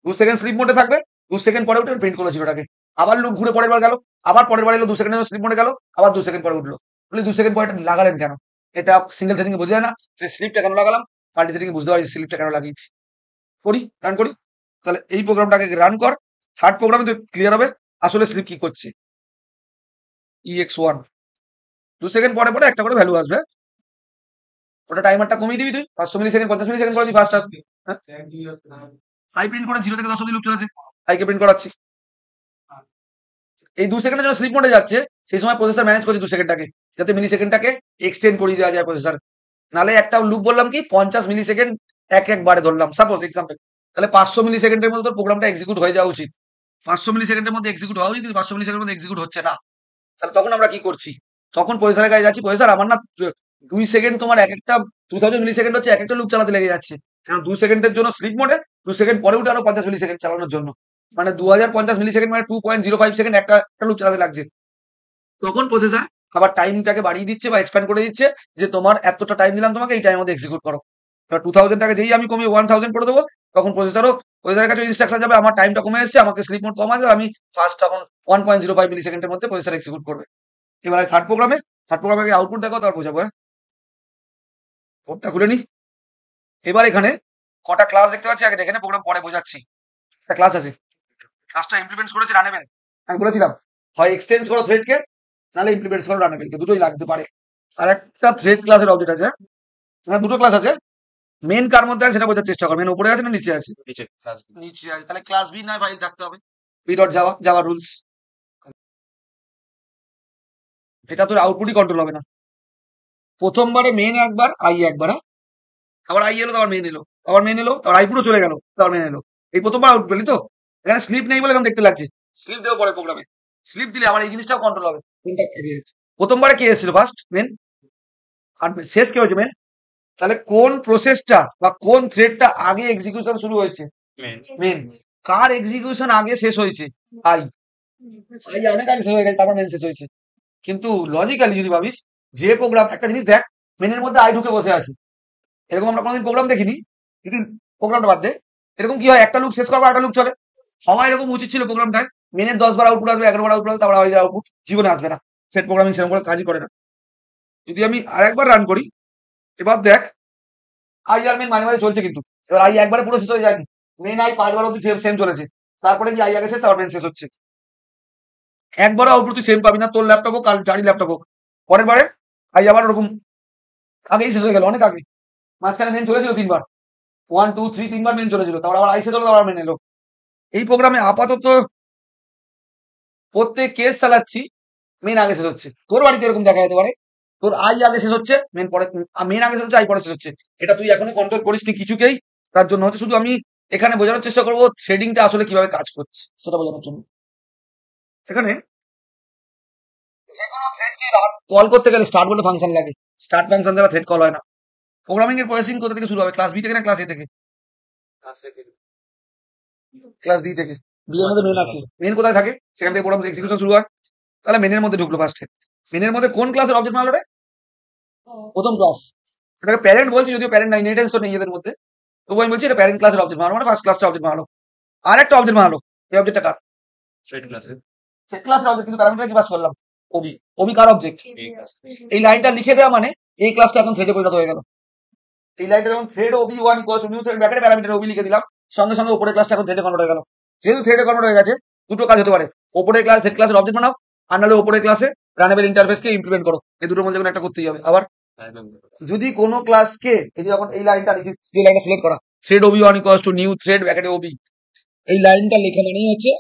2 সেকেন্ড স্লিপ মোডে থাকবে, 2 সেকেন্ড পরে উঠে প্রিন্ট করলো 0টাকে। আবার লুপ ঘুরে পরের বার গেল, আবার পরের বার এলো, 2 সেকেন্ড স্লিপ মোডে গেল, আবার 2 সেকেন্ড পরে উঠলো। বলে 2 সেকেন্ড পরে এটা লাগালেন কেন, এটা সিঙ্গেল থ্রেডিং এ বোঝা যায় না, স্লিপটা কেন লাগালাম, মাল্টি থ্রেডিং এ বুঝতে পারি স্লিপটা কেন লাগিয়েছি। করি, রান করি। তাহলে এই প্রোগ্রামটাকে রান কর, থার্ড প্রোগ্রামে তো ক্লিয়ার হবে আসলে স্লিপ কি করছে। ex1 2 সেকেন্ড পরে পরে একটা করে ভ্যালু আসবে, ওটা টাইমারটা কমিয়ে দিবি তুই, 500 মিলি সেকেন্ড 50 মিলি সেকেন্ড করে দিবি ফার্স্ট আসবি। আই প্রিন্ট করে 0 থেকে 10 অব্দি লুপ চলেছে, আইকে প্রিন্ট করাচ্ছি। এই 2 সেকেন্ডের জন্য স্লিপ মোডে যাচ্ছে, সেই সময় প্রসেসর ম্যানেজ করছে 2 সেকেন্ডটাকে, যাতে মিলি সেকেন্ডটাকে এক্সটেন্ড করে দেওয়া যায় প্রসেসর। নালে একটা লুপ বললাম কি 50 মিলি সেকেন্ড একবারে ধরলাম সাপোজ এক্সাম্পল, তাহলে 500 মিলি সেকেন্ডের মধ্যে তোর প্রোগ্রামটা এক্সিকিউট হয়ে যাওয়া উচিত। 500 মিলি সেকেন্ডের মধ্যে এক্সিকিউট হওয়া উচিত, 500 মিলি সেকেন্ডের মধ্যে এক্সিকিউট হচ্ছে না। তাহলে তখন আমরা কি করছি, তখন প্রসেসরের কাছে যাচ্ছি, প্রসেসর আমার না 2 সেকেন্ড তোমার এক একটা 2000 মিলি সেকেন্ড হচ্ছে এক একটা লুপ চালাতে লেগে যাচ্ছে, কারণ 2 সেকেন্ডের জন্য স্লিপ মোডে, 2 সেকেন্ড পরে উঠে আরো 50 মিলি সেকেন্ড চালানোর জন্য, মানে 2050 মিলি সেকেন্ড মানে 2.05 সেকেন্ড একটা লুপ চালাতে লাগছে। তখন প্রসেসর আবার টাইমটাকে বাড়িয়ে দিচ্ছে বা এক্সপ্যান্ড করে দিচ্ছে, যে তোমার এতটা টাইম দিলাম তোমাকে, এই টাইমের মধ্যে এক্সিকিউট করো। এবার 2000টাকে যেই আমি কমিয়ে 1000 করে দেবো, তখন প্রসেসরের কাছে ইনস্ট্রাকশন যাবে, আমার টাইমটা কমে এসেছে, আমাকে স্লিপ মোড কম আছে, আমি ফার্স্ট তখন 1.05 মিলি সেকেন্ডের মধ্যে প্রসেসর এক্সিকিউট করবে। এবার থার্ড প্রোগ্রামে আউটপুট দেখো, তার বোঝাবো। হ্যাঁ, কোডটা খুলে নি। এবার এখানে কটা ক্লাস দেখতে পাচ্ছি আগে দেখে নে, প্রোগ্রাম পরে বোঝাচ্ছি। একটা ক্লাস আছে, ক্লাসটা ইমপ্লিমেন্ট করেছে রানেবেল। আমি বলেছিলাম হয় এক্সচেঞ্জ করো থ্রেডকে, নাহলে ইমপ্লিমেন্ট করো রানেবেলকে, দুটোই লাগতে পারে। আর একটা থ্রেড ক্লাসের অবজেক্ট আছে, হ্যাঁ দুটো ক্লাস আছে। মেন কার মধ্যে আছে সেটা বোঝার চেষ্টা কর, মেন উপরে আছে না নিচে আছে, নিচে আছে, তাহলে ক্লাস বি না ফাইল থাকতে হবে, B dot Java, Java rules. এটা তোর আউটপুটই কন্ট্রোল হবে না। প্রথমবারে মেন একবার, আই একবার, হ্যাঁ? আবার আই এলো, আবার মেন এলো, আবার মেন এলো, আবার আই পুরো চলে গেল, আবার মেন এলো। এই প্রথমবার আউটপুট পেলি তো? এখানে স্লিপ নেই বলে এরকম দেখতে লাগছে। স্লিপ দেবো পরে প্রোগ্রামে। স্লিপ দিলে আবার এই জিনিসটাও কন্ট্রোল হবে। প্রথমবারে কে এসেছিল ফার্স্ট? মেন। আর শেষ কে হয়েছে? মেন। তাহলে কোন প্রসেসটা বা কোন থ্রেডটা আগে এক্সিকিউশন শুরু হয়েছে? মেন। কার এক্সিকিউশন আগে শেষ হয়েছে? আই। আই অনেক আগে শেষ হয়ে গেছে, তারপর মেন শেষ হয়েছে। কিন্তু লজিক্যালি যদি ভাবিস, যে প্রোগ্রাম, একটা জিনিস দেখ, মেনের মধ্যে আই ঢুকে বসে আছে, এরকম আমরা কোনোদিন প্রোগ্রাম দেখিনি। যদি প্রোগ্রামটা বাদ দে, এরকম কি হয়, একটা লুক শেষ করবো একটা লুক চলে। সবাই এরকম উচিত ছিল প্রোগ্রামটায়, মেনের 10 বার আউটপুট আসবে, 11 বার আউটপুট আসবে, তারপর আউটপুট জীবনে আসবে না। সেট প্রোগ্রামিং সেরকম করে কাজই করে না। যদি আমি আরেকবার রান করি, এবার দেখ আই আর মেন মাঝে মাঝে চলছে, কিন্তু এবার আই একবারে পুরো শেষ হয়ে যায়নি। মেন আই 5 বার অব্দি সেম চলেছে, তারপরে কি আই আগে শেষ, তারপর মেন শেষ হচ্ছে। একবারও আউটপুট তুই সেম পাবি না, তোর ল্যাপটপ হোক, কাল যারই ল্যাপটপ হোক। পরের বারে আই আবার ওরকম আগেই শেষ হয়ে গেল, অনেক আগে। মাঝখানে মেন চলেছিল 3 বার, 1 2 3, 3 বার মেন চলেছিল, তারপর আবার আই শেষ হলো, আবার মেন এলো। এই প্রোগ্রামে আপাতত প্রত্যেক কেস চালাচ্ছি, মেন আগে শেষ হচ্ছে। তোর বাড়িতে এরকম দেখা যেতে পারে, তোর আই আগে শেষ হচ্ছে, মেন পরে, মেন আগে শেষ হচ্ছে, আই পরে শেষ হচ্ছে। এটা তুই এখনো কন্ট্রোল করিস নি কিছুকেই। তার জন্য হচ্ছে, শুধু আমি এখানে বোঝানোর চেষ্টা করবো থ্রেডিংটা আসলে কিভাবে কাজ করছে, সেটা বোঝানোর জন্য। এখানে যে কোনো থ্রেডকে কল করতে গেলে স্টার্ট বলে ফাংশন লাগে। স্টার্ট ফাংশন দ্বারা থ্রেড কল হয় না। প্রোগ্রামিং এর প্রসেসিং কোথা থেকে শুরু হবে? ক্লাস বি থেকে না ক্লাস এ থেকে? ক্লাস বি থেকে। বি এর মধ্যে মেন আছে, মেন কোথায় থাকে? সেখান থেকে প্রোগ্রাম এক্সিকিউশন শুরু হয়। তাহলে মেনের মধ্যে ঢুকলো ফার্স্টে। মেনের মধ্যে কোন ক্লাসের অবজেক্ট বানালো রে? প্রথম ক্লাস। এটাকে প্যারেন্ট বলছি, যদিও প্যারেন্ট নাই, ইনহেরিটেন্স তো নেই এদের মধ্যে। তবু আমি বলছি এটা প্যারেন্ট ক্লাসের অবজেক্ট বানালো, মানে ফার্স্ট ক্লাসটা অবজেক্ট বানালো। আর একটা অবজেক্ট বানালো, এই অবজেক্টটা কার? সেট ক্লাসে সেট ক্লাসের অবজেক্ট, কিন্তু প্যারামিটার কি পাস করলাম? ওবি। ওবি কার অবজেক্ট? এই লাইনটা লিখে দেওয়া মানে এই ক্লাসটা এখন থ্রেডে পরিণত হয়ে গেল। এই লাইনটা যখন thread ob one equals to new thread ব্র্যাকেটে প্যারামিটার ওবি লিখে দিলাম, সঙ্গে সঙ্গে উপরের ক্লাসটা এখন থ্রেডে কনভার্ট হয়ে গেল। যেহেতু থ্রেডে কনভার্ট হয়ে গেছে, দুটো কাজ হতে পারে। ওপরের ক্লাস থ্রেড ক্লাসের অবজেক্ট বানাও, আর নাহলে ওপরের ক্লাসে রানেবল ইন্টারফেসকে ইমপ্লিমেন্ট করো। এই দুটোর মধ্যে কোনো একটা করতেই হবে। আবার যদি কোনো ক্লাসকে, এই যে যখন এই লাইনটা লিখি, যে লাইনটা সিলেক্ট করা, thread ob one equals to new thread ব্র্যাকেটে ওবি, এই লাইনটা লেখা মানেই হচ্ছে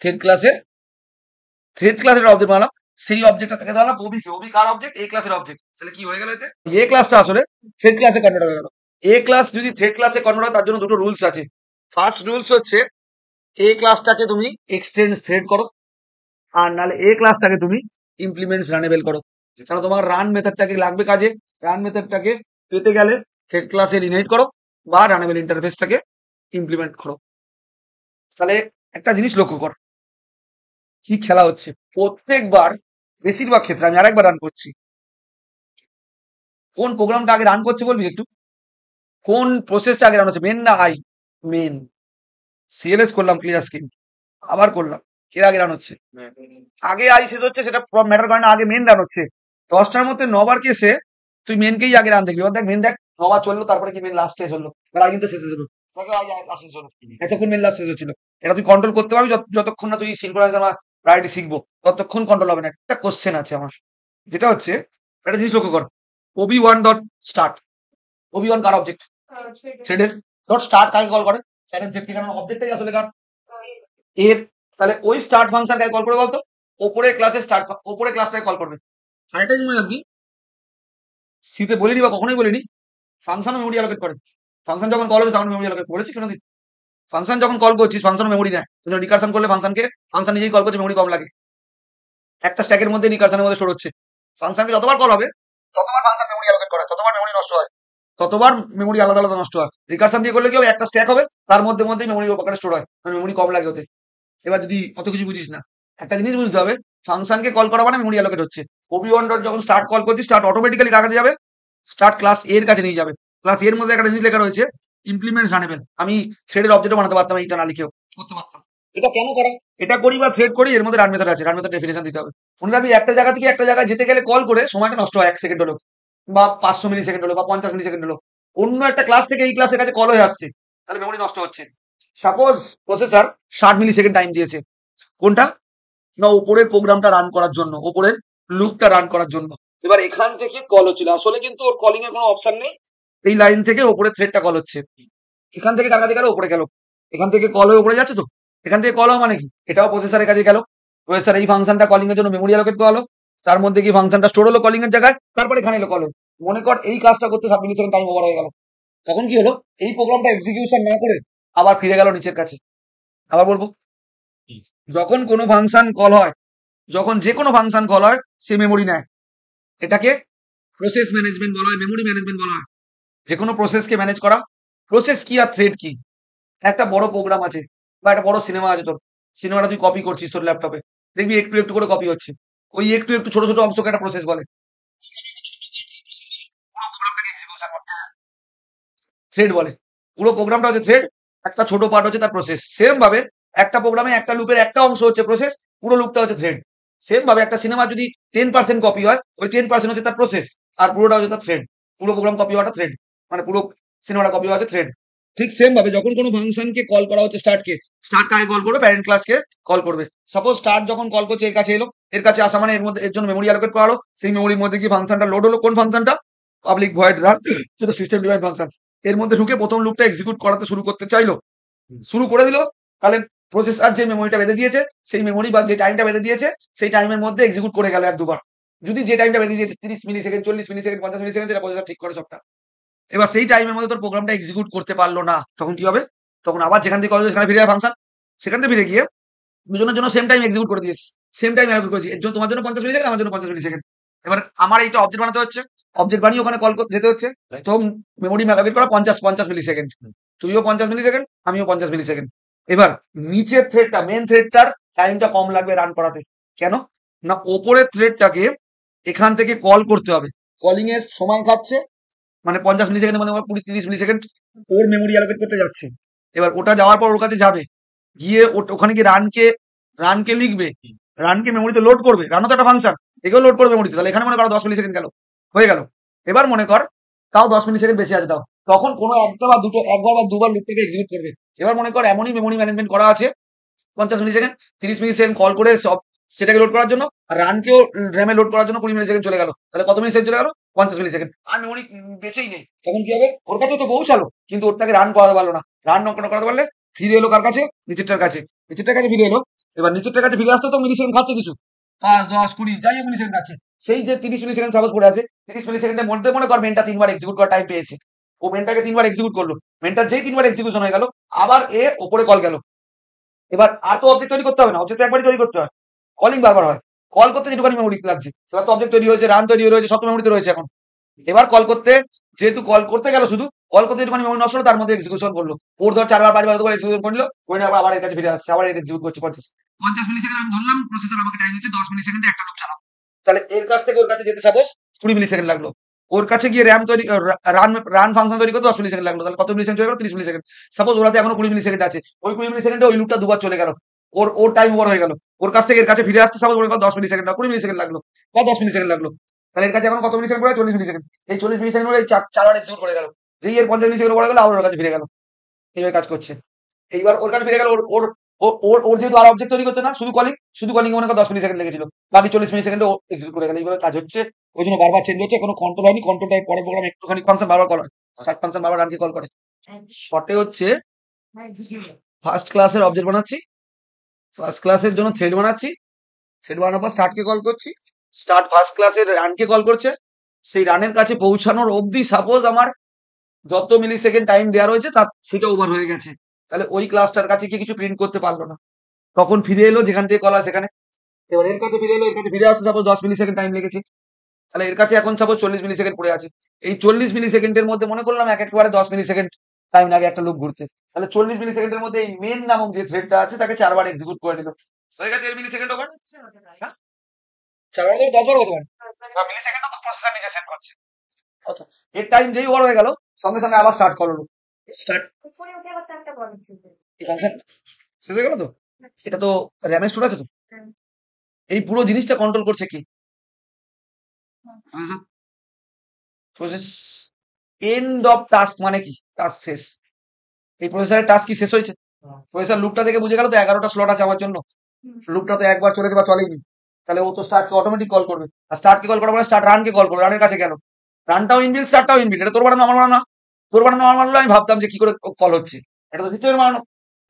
থ্রেড ক্লাসের অবজেক্ট বানালাম। সেই অবজেক্টটা থেকে দাঁড়ালাম ওবি কে। ওবি কার অবজেক্ট? এ ক্লাসের অবজেক্ট। তাহলে কি হয়ে গেল এতে? এ ক্লাসটা আসলে থ্রেড ক্লাসে কনভার্ট হয়ে গেল। এ ক্লাস যদি থ্রেড ক্লাসে কনভার্ট হয়, তার জন্য দুটো রুলস আছে। ফার্স্ট রুলস হচ্ছে, এ ক্লাসটাকে তুমি এক্সটেন্ডস থ্রেড করো, আর নাহলে এ ক্লাসটাকে তুমি ইমপ্লিমেন্টস রানেবল করো। কারণ তোমার রান মেথডটাকে লাগবে কাজে। রান মেথডটাকে পেতে গেলে থ্রেড ক্লাসে ইনহেরিট করো বা রানেবল ইন্টারফেসটাকে ইমপ্লিমেন্ট করো। তাহলে একটা জিনিস লক্ষ্য কর, কি খেলা হচ্ছে। প্রত্যেকবার, বেশিরভাগ ক্ষেত্রে, আমি আরেকবার রান করছি। কোন প্রোগ্রামটা আগে রান করছে বলবি একটু? কোন প্রসেসটা আগে রান হচ্ছে, মেন না আই? মেন। সিএলএস করলাম, ক্লিয়ার স্ক্রিন, আবার করলাম, এর আগে রান হচ্ছে। আগে আই শেষ হচ্ছে, সেটা ম্যাটার করে না, আগে মেন রান হচ্ছে। 10টার মধ্যে 9বার কেসে তুই মেনকেই আগে রান দেখবি। এবার দেখ, মেন দেখ 9বার চললো, তারপরে কি মেন লাস্ট শেষ হলো, এবার আই কিন্তু শেষ হলো, লাস্ট শেষ হলো, এতক্ষণ মেন লাস্ট শেষ হচ্ছিল। এটা তুই কন্ট্রোল করতে পারবি যতক্ষণ না তুই সিনক্রোনাইজেশন বা প্রায়োরিটি শিখবো, ততক্ষণ কন্ট্রোল হবে না। একটা কোশ্চেন আছে আমার, যেটা হচ্ছে, একটা জিনিস লক্ষ্য কর, ob one dot start. Ob one কার অবজেক্ট? থ্রেডের। ডট স্টার্ট কাকে কল করে? প্যারেন্ট থ্রেড, কারণ অবজেক্টটাই আসলে কার? এর। তাহলে ওই স্টার্ট ফাংশন কাকে কল করে বলতো? ওপরের ক্লাসে স্টার্ট, ওপরের ক্লাসটাকে কল করবে। আরেকটা জিনিস মনে রাখবি, সিতে বলিনি বা কখনোই বলিনি, ফাংশনও মেমোরি অ্যালোকেট করে। ফাংশন যখন কল হবে তখন মেমোরি অ্যালোকেট করেছি কেন দিন? ফাংশন যখন কল করছিস, ফাংশন মেমোরি নেয়। রিকারশন করলে ফাংশনকে, ফাংশন নিজেই কল করছে, মেমোরি কম লাগে। একটা স্ট্যাকের মধ্যে রিকারশনের মধ্যে স্টোর হচ্ছে। ফাংশনকে যতবার কল হবে, ততবার ফাংশন মেমোরি অ্যালোকেট করে, ততবার মেমোরি নষ্ট হয়, ততবার মেমোরি আলাদা আলাদা নষ্ট হয়। রিকারশন দিয়ে করলে কি হবে, একটা স্ট্যাক হবে, তার মধ্যে মেমোরি ওখানে স্টোর হয়, মেমোরি কম লাগে ওতে। এবার যদি অত কিছু বুঝিস না, একটা জিনিস বুঝতে হবে, ফাংশনকে কল করা মানে মেমোরি অ্যালোকেট হচ্ছে। ওবি ওয়ান ডট যখন স্টার্ট কল করছিস, স্টার্ট অটোমেটিক্যালি কার কাছে যাবে? স্টার্ট ক্লাস এর কাছে নিয়ে যাবে। ক্লাস এর মধ্যে একটা জিনিস লেখা রয়েছে, ইমপ্লিমেন্টস রানেবল। আমি থ্রেডের অবজেক্টও বানাতে পারতাম, এইটা না লিখেও করতে পারতাম। এটা কেন করে? এটা করি বা থ্রেড করি, এর মধ্যে রান মেথড আছে, রান মেথড ডেফিনেশন দিতে হবে। মনে রাখবি, একটা জায়গা থেকে একটা জায়গায় যেতে গেলে কল করে সময়টা নষ্ট হয়, 1 সেকেন্ড হলো বা 500 মিলি সেকেন্ড হলো বা 50 মিলি সেকেন্ড হলো। অন্য একটা ক্লাস থেকে এই ক্লাসের কাছে কল হয়ে আসছে, তাহলে মেমোরি নষ্ট হচ্ছে। সাপোজ প্রসেসর 60 মিলি সেকেন্ড টাইম দিয়েছে, কোনটা না, উপরের প্রোগ্রামটা রান করার জন্য, উপরের লুপটা রান করার জন্য। এবার এখান থেকে কল হচ্ছিল, আসলে কিন্তু ওর কলিং এর কোনো অপশন নেই। এই লাইন থেকে উপরের থ্রেডটা কল হচ্ছে, এখান থেকে কার কাছে গেল? উপরে গেল। এখান থেকে কল হয়ে উপরে যাচ্ছে তো, এখান থেকে কল হওয়া মানে কি, এটাও প্রসেসরের কাছে গেল। প্রসেসর এই ফাংশনটা কলিং এর জন্য মেমোরি অ্যালোকেট করলো, তার মধ্যে কি ফাংশনটা স্টোর হলো কলিং এর জায়গায়, তারপরে এখানে এলো কল। মনে কর এই কাজটা করতে 7 মিলি সেকেন্ড টাইম ওভার হয়ে গেল, তখন কি হলো, এই প্রোগ্রামটা এক্সিকিউশন না করে আবার ফিরে গেল নিচের কাছে। আবার বলবো, যখন কোনো ফাংশন কল হয়, যখন যে কোনো ফাংশন কল হয়, সে মেমোরি নেয়। এটাকে প্রসেস ম্যানেজমেন্ট বলা হয়, মেমোরি ম্যানেজমেন্ট বলা হয়। যে কোনো প্রসেসকে ম্যানেজ করা। প্রসেস কি আর থ্রেড কি? একটা বড় প্রোগ্রাম আছে বা একটা বড় সিনেমা আছে, তোর সিনেমাটা তুই কপি করছিস তোর ল্যাপটপে, দেখবি একটু একটু করে কপি হচ্ছে। ওই একটু একটু ছোট ছোট অংশকে একটা প্রসেস বলে। পুরো প্রোগ্রামটাকে এক্সিকিউশন করতে থ্রেড বলে। পুরো প্রোগ্রামটা হচ্ছে থ্রেড, একটা ছোট পার্ট হচ্ছে তার প্রসেস। সেম ভাবে একটা প্রোগ্রামে একটা লুপের একটা অংশ হচ্ছে প্রসেস, পুরো লুপটা হচ্ছে থ্রেড। সেম ভাবে একটা সিনেমা যদি 10% কপি হয়, ওই 10% হচ্ছে তার প্রসেস, আর পুরোটা হচ্ছে তার থ্রেড। পুরো প্রোগ্রাম কপি হওয়াটা থ্রেড, মানে পুরো সিনেমাটা কপি হওয়া থ্রেড। ঠিক সেম ভাবে যখন কোনো ফাংশনকে কল করা হচ্ছে, স্টার্ট কাকে কল করবে, প্যারেন্ট ক্লাসকে কল করবে। সাপোজ স্টার্ট যখন কল করছে এর কাছে এলো, এর কাছে আসা মানে এর মধ্যে এর জন্য মেমোরি অ্যালোকেট করা হলো। সেই মেমোরির মধ্যে কি ফাংশনটা লোড হলো, কোন ফাংশনটা, পাবলিক ভয়েড রান, যেটা সিস্টেম ডিফাইন্ড ফাংশন। এর মধ্যে ঢুকে প্রথম লুপটা এক্সিকিউট করাতে শুরু করতে চাইলো, শুরু করে দিল। তাহলে প্রসেসর যে মেমোরিটা বেঁধে দিয়েছে, সেই মেমোরি বা যে টাইমটা বেঁধে দিয়েছে, সেই টাইমের মধ্যে এক্সিকিউট করে গেল এক দুবার। যদি যে টাইমটা বেঁধে দিয়েছে 30 মিলি সেকেন্ড, 40 মিলি সেকেন্ড, 50 মিলি সেকেন্ড, সেটা প্রসেসর ঠিক করে সবটা। এবার সেই টাইমের মধ্যে তোর প্রোগ্রামটা এক্সিকিউট করতে পারলো না, তখন কি হবে, তখন আবার যেখান থেকে কল সেখানে ফিরে যায় ফাংশন। সেখান থেকে ফিরে গিয়ে দুজনের জন্য সেম টাইম এক্সিকিউট করে দিয়েছে, সেম টাইম অ্যালোকেট করেছি। এর জন্য তোমার জন্য 50 মিলি সেকেন্ড, আমার জন্য 50 মিলি সেকেন্ড। এবার আমার এইটা অবজেক্ট বানাতে হচ্ছে, অবজেক্ট বানিয়ে ওখানে কল যেতে হচ্ছে। তো মেমোরি অ্যালোকেট করা 50 মিলি সেকেন্ড, তুইও 50 মিলি সেকেন্ড, আমিও 50 মিলি সেকেন্ড। এবার নিচের থ্রেডটা, মেন থ্রেডটার টাইমটা কম লাগবে রান করাতে। কেন না, ওপরের থ্রেডটাকে এখান থেকে কল করতে হবে, কলিং এর সময় খাচ্ছে, মানে 50 মিলি সেকেন্ডের মধ্যে 20-30 মিলি সেকেন্ড ওর মেমোরি অ্যালোকেট করতে যাচ্ছে। এবার ওটা যাওয়ার পর ওর কাছে যাবে, গিয়ে ওখানে গিয়ে রানকে লিখবে, রানকে মেমোরিতে লোড করবে। রানও তো একটা ফাংশন, একেও লোড করবে মেমোরিতে। তাহলে এখানে মনে করো 10 মিলি সেকেন্ড গেল, হয়ে গেল। এবার মনে কর তাও 10 মিলি সেকেন্ড বেশি আছে, তাও তখন কোনো একবার বা দুবার লুপটাকে এক্সিকিউট করবে। এবার মনে কর এমনই মেমোরি ম্যানেজমেন্ট করা আছে, 50 মিলি সেকেন্ড, 30 মিলি সেকেন্ড কল করে সব সেটাকে লোড করার জন্য, আর রানকেও র্যামে লোড করার জন্য 20 মিলি সেকেন্ড চলে গেল। তাহলে কত মিলি সেকেন্ড চলে গেল, 50 মিলি সেকেন্ড। আর মেমোরি বেঁচেই নেই। তখন কি হবে, ওর কাছে তো পৌঁছালো কিন্তু ওটাকে রান করাতে পারলো না। রান করাতে পারলে ফিরে এলো কার কাছে, নিচেরটার কাছে। নিচেরটার কাছে ফিরে এলো। এবার নিচেরটার কাছে ফিরে আসতে তো মিলি সেকেন্ড খাচ্ছে কিছু, 5, 10, 20 যাই হোক মিলি সেকেন্ড খাচ্ছে। সেই যে 30 মিলি সেকেন্ড সাপোজ পড়ে আছে, 30 মিলি সেকেন্ডের মধ্যে মনে কর মেনটা 3 বার এক্সিকিউট করার টাইম পেয়েছে। ও মেনটাকে 3 বার এক্সিকিউট করলো, মেনটার যেই 3 বার এক্সিকিউশন হয়ে গেল, আবার এ ওপরে কল গেল। এবার আর তো অবজেক্ট তৈরি করতে হবে না, অবজেক্ট একবারই তৈরি করতে হয়, কলিং বারবার হয়। কল করতে যেটুখানি মেমোরি লাগছে, এবার তো অবজেক্ট তৈরি হয়েছে, রান তৈরি হয়েছে, সব মেমোরিতে রয়েছে এখন। এবার কল করতে, যেহেতু কল করতে গেল, শুধু কল করতে যেটুখানি মেমোরি নষ্ট হলো, তার মধ্যে এক্সিকিউশন করলো। ওর ধর 4 বার 5 বার করে এক্সিকিউশন করলো, করে আবার আবার এর কাছে ফিরে আসছে, আবার এক্সিকিউট করছে 50 মিলি সেকেন্ড। আমি ধরলাম প্রসেসর আমাকে টাইম দিচ্ছে 10 মিলি সেকেন্ডে একটা লুপ চালাও। তাহলে এর কাছ থেকে ওর কাছে যেতে সাপোজ 20 মিলি সেকেন্ড লাগলো। ওর কাছে গিয়ে র্যাম তৈরি, রান ফাংশন তৈরি করতে 10 মিলি সেকেন্ড লাগলো। তাহলে কত মিলি সেকেন্ড চলে গেল, 30 মিলি সেকেন্ড। সাপোজ ওরাতে এখনো 20 মিলি সেকেন্ড আছে, ওই 20 মিলি সেকেন্ডে ওই লুপটা দুবার চলে গেল, ওর ওর টাইম ওভার হয়ে গেল। ওর কাছ থেকে এর কাছে ফিরে আসতে সাপোজ 10 মিলি সেকেন্ড না 20 মিলি সেকেন্ড লাগলো, বা 10 মিলি সেকেন্ড লাগলো। তাহলে এর কাছে এখন কত মিলি সেকেন্ড পড়ে, 40 মিলি সেকেন্ড। এই 40 মিলি সেকেন্ড এই 4 বার এক্সিকিউট করে গেল। যেই এর 50 মিলি সেকেন্ড পড়ে গেল, আবার ওর কাছে ফিরে গেল। এইভাবে কাজ করছে। এইবার ওর কাছে ফিরে গেল, ওর ওর ওর ওর যেহেতু আর অবজেক্ট তৈরি করছে না, শুধু কলিং মনে কর 10 মিলি সেকেন্ড লেগেছিল, বাকি 40 মিলি সেকেন্ডে ও এক্সিকিউট করে গেল। এইভাবে কাজ হচ্ছে, ওই জন্য বারবার চেঞ্জ হচ্ছে, কোনো কন্ট্রোল হয়নি। কন্ট্রোল টাইপ পরের প্রোগ্রাম একটুখানি ফাংশন বারবার কল হয়, স্টার্ট ফাংশন বারবার রানকে কল করে। শর্টে হচ্ছে ফার্স্ট ক্লাসের অবজেক্ট বানাচ্ছি, ফার্স্ট ক্লাসের জন্য থ্রেড বানাচ্ছি, থ্রেড বানানোর পর স্টার্টকে কল করছি, স্টার্ট ফার্স্ট ক্লাসের রানকে কল করছে। সেই রানের কাছে পৌঁছানোর অবধি সাপোজ আমার যত মিলি সেকেন্ড টাইম দেওয়া রয়েছে তার সেটা ওভার হয়ে গেছে। তাহলে ওই ক্লাসটার কাছে গিয়ে কিছু প্রিন্ট করতে পারলো না, তখন ফিরে এলো যেখান থেকে কল হয় সেখানে। এবার এর কাছে ফিরে এলো, এর কাছে ফিরে আসতে সাপোজ 10 মিলি সেকেন্ড টাইম লেগেছে। তাহলে এর কাছে এখন সাপোজ 40 মিলি সেকেন্ড পড়ে আছে। এই 40 মিলি সেকেন্ডের মধ্যে মনে করলাম একবারে 10 মিলি সেকেন্ড টাইম লাগে একটা লুপ ঘুরতে। তাহলে 40 মিলি সেকেন্ডের মধ্যে এই মেন নামক যে থ্রেডটা আছে তাকে 4 বার এক্সিকিউট করে দিল, হয়ে গেছে 1 মিলি সেকেন্ড ওভার। 4 বার থেকে 10 বার হতে পারে, মিলি সেকেন্ড তো প্রসেসর নিজে সেট করছে। আচ্ছা, এর টাইম যেই ওভার হয়ে গেল, সঙ্গে সঙ্গে আবার স্টার্ট করলো, স্টার্ট ফাংশন শেষ হয়ে গেল। তো এটা তো র্যামে স্টোর আছে। তো এই পুরো জিনিসটা কন্ট্রোল করছে কি, প্রসেস এন্ড অফ টাস্ক, মানে কি টাস্ক শেষ। এই প্রসেসরের টাস্ক কি শেষ হয়েছে, প্রসেসর লুপটা দেখে বুঝে গেল তো 11টা স্লট আছে আমার জন্য, লুপটা তো একবার চলেছে বা চলেইনি। তাহলে ও তো স্টার্টকে অটোমেটিক কল করবে, আর স্টার্টকে কল করার পরে স্টার্ট রানকে কল করবে, রানের কাছে গেল। রানটাও ইনবিল্ট, স্টার্টটাও ইনবিল্ট। এটা তোর বানানো আমার বানানো না, তোর বানানো আমার বানানো। আমি ভাবতাম যে কি করে কল হচ্ছে, এটা তো সিস্টেমের বানানো।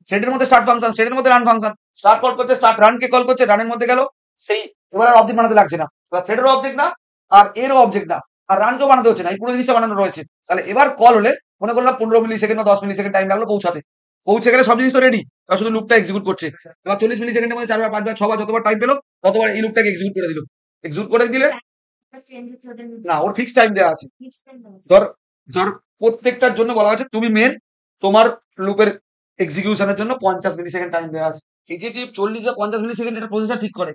সেটের মধ্যে স্টার্ট ফাংশন, সেটের মধ্যে রান ফাংশন, স্টার্ট কল করছে, স্টার্ট রানকে কল করছে, রানের মধ্যে গেল, সেই এবার আর অবজেক্ট বানাতে লাগছে না, এবার থ্রেডেরও অবজেক্ট না আর এরও অবজেক্ট না আর রানকেও বানাতে হচ্ছে না, এই পুরো জিনিসটা বানানো রয়েছে। তাহলে এবার কল হলে মনে করলাম 15 মিলি সেকেন্ড বা 10 মিলি সেকেন্ড টাইম লাগলো পৌঁছাতে, পৌঁছে গেলে সব জিনিস তো রেডি, এবার শুধু লুপটা এক্সিকিউট করছে। এবার 40 মিলি সেকেন্ডের মধ্যে 4 বার 5 বার 6 বার যতবার টাইম পেলো ততবার এই লুপটাকে এক্সিকিউট করে দিল। এক্সিকিউট করে দিলে না, ওর ফিক্স টাইম দেওয়া আছে। ধর ধর প্রত্যেকটার জন্য বলা আছে তুমি মেন, তোমার লুপের এক্সিকিউশনের জন্য 50 মিলি সেকেন্ড টাইম দেওয়া আছে। এই যে 40 বা 50 মিলি সেকেন্ড এটা প্রসেসর ঠিক করে,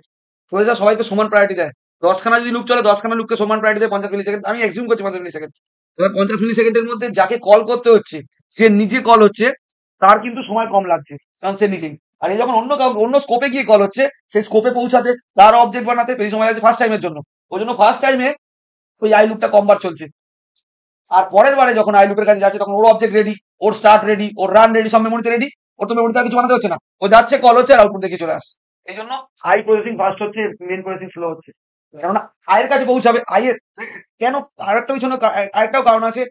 প্রসেসর সবাইকে সমান প্রায়োরিটি দেয়। 10খানা যদি লুপ চলে 10খানা লুপকে সমান প্রায়োরিটি দেয় 50 মিলি সেকেন্ড, আমি এক্সিউম করছি 50 মিলি সেকেন্ড। এবার 50 মিলি সেকেন্ডের মধ্যে যাকে কল করতে হচ্ছে সে নিজে কল হচ্ছে, তার কিন্তু সময় কম লাগছে কারণ সে নিজেই। আর এই যখন অন্য স্কোপে গিয়ে কল হচ্ছে সেই স্কোপে পৌঁছাতে তার অবজেক্ট বানাতে বেশি সময় লাগছে ফার্স্ট টাইমের জন্য। ওই জন্য ফার্স্ট টাইমে ওই আই লুপটা কমবার চলছে। আর পরের বারে যখন আই লুপের কাছে যাচ্ছে তখন ওর অবজেক্ট রেডি, ওর স্টার্ট রেডি, ওর রান রেডি, সব মেমোরিতে রেডি, ওর তো মেমোরিতে আর কিছু বানাতে হচ্ছে না, ও যাচ্ছে কল হচ্ছে আর আউটপুট দেখে চলে আসছে। এই জন্য আই প্রসেসিং ফাস্ট হচ্ছে, মেন প্রসেসিং স্লো হচ্ছে, কেননা আয়ের কাছে পৌঁছাবে। আয়ের কেন আরেকটা পিছনে আরেকটাও কারণ আছে,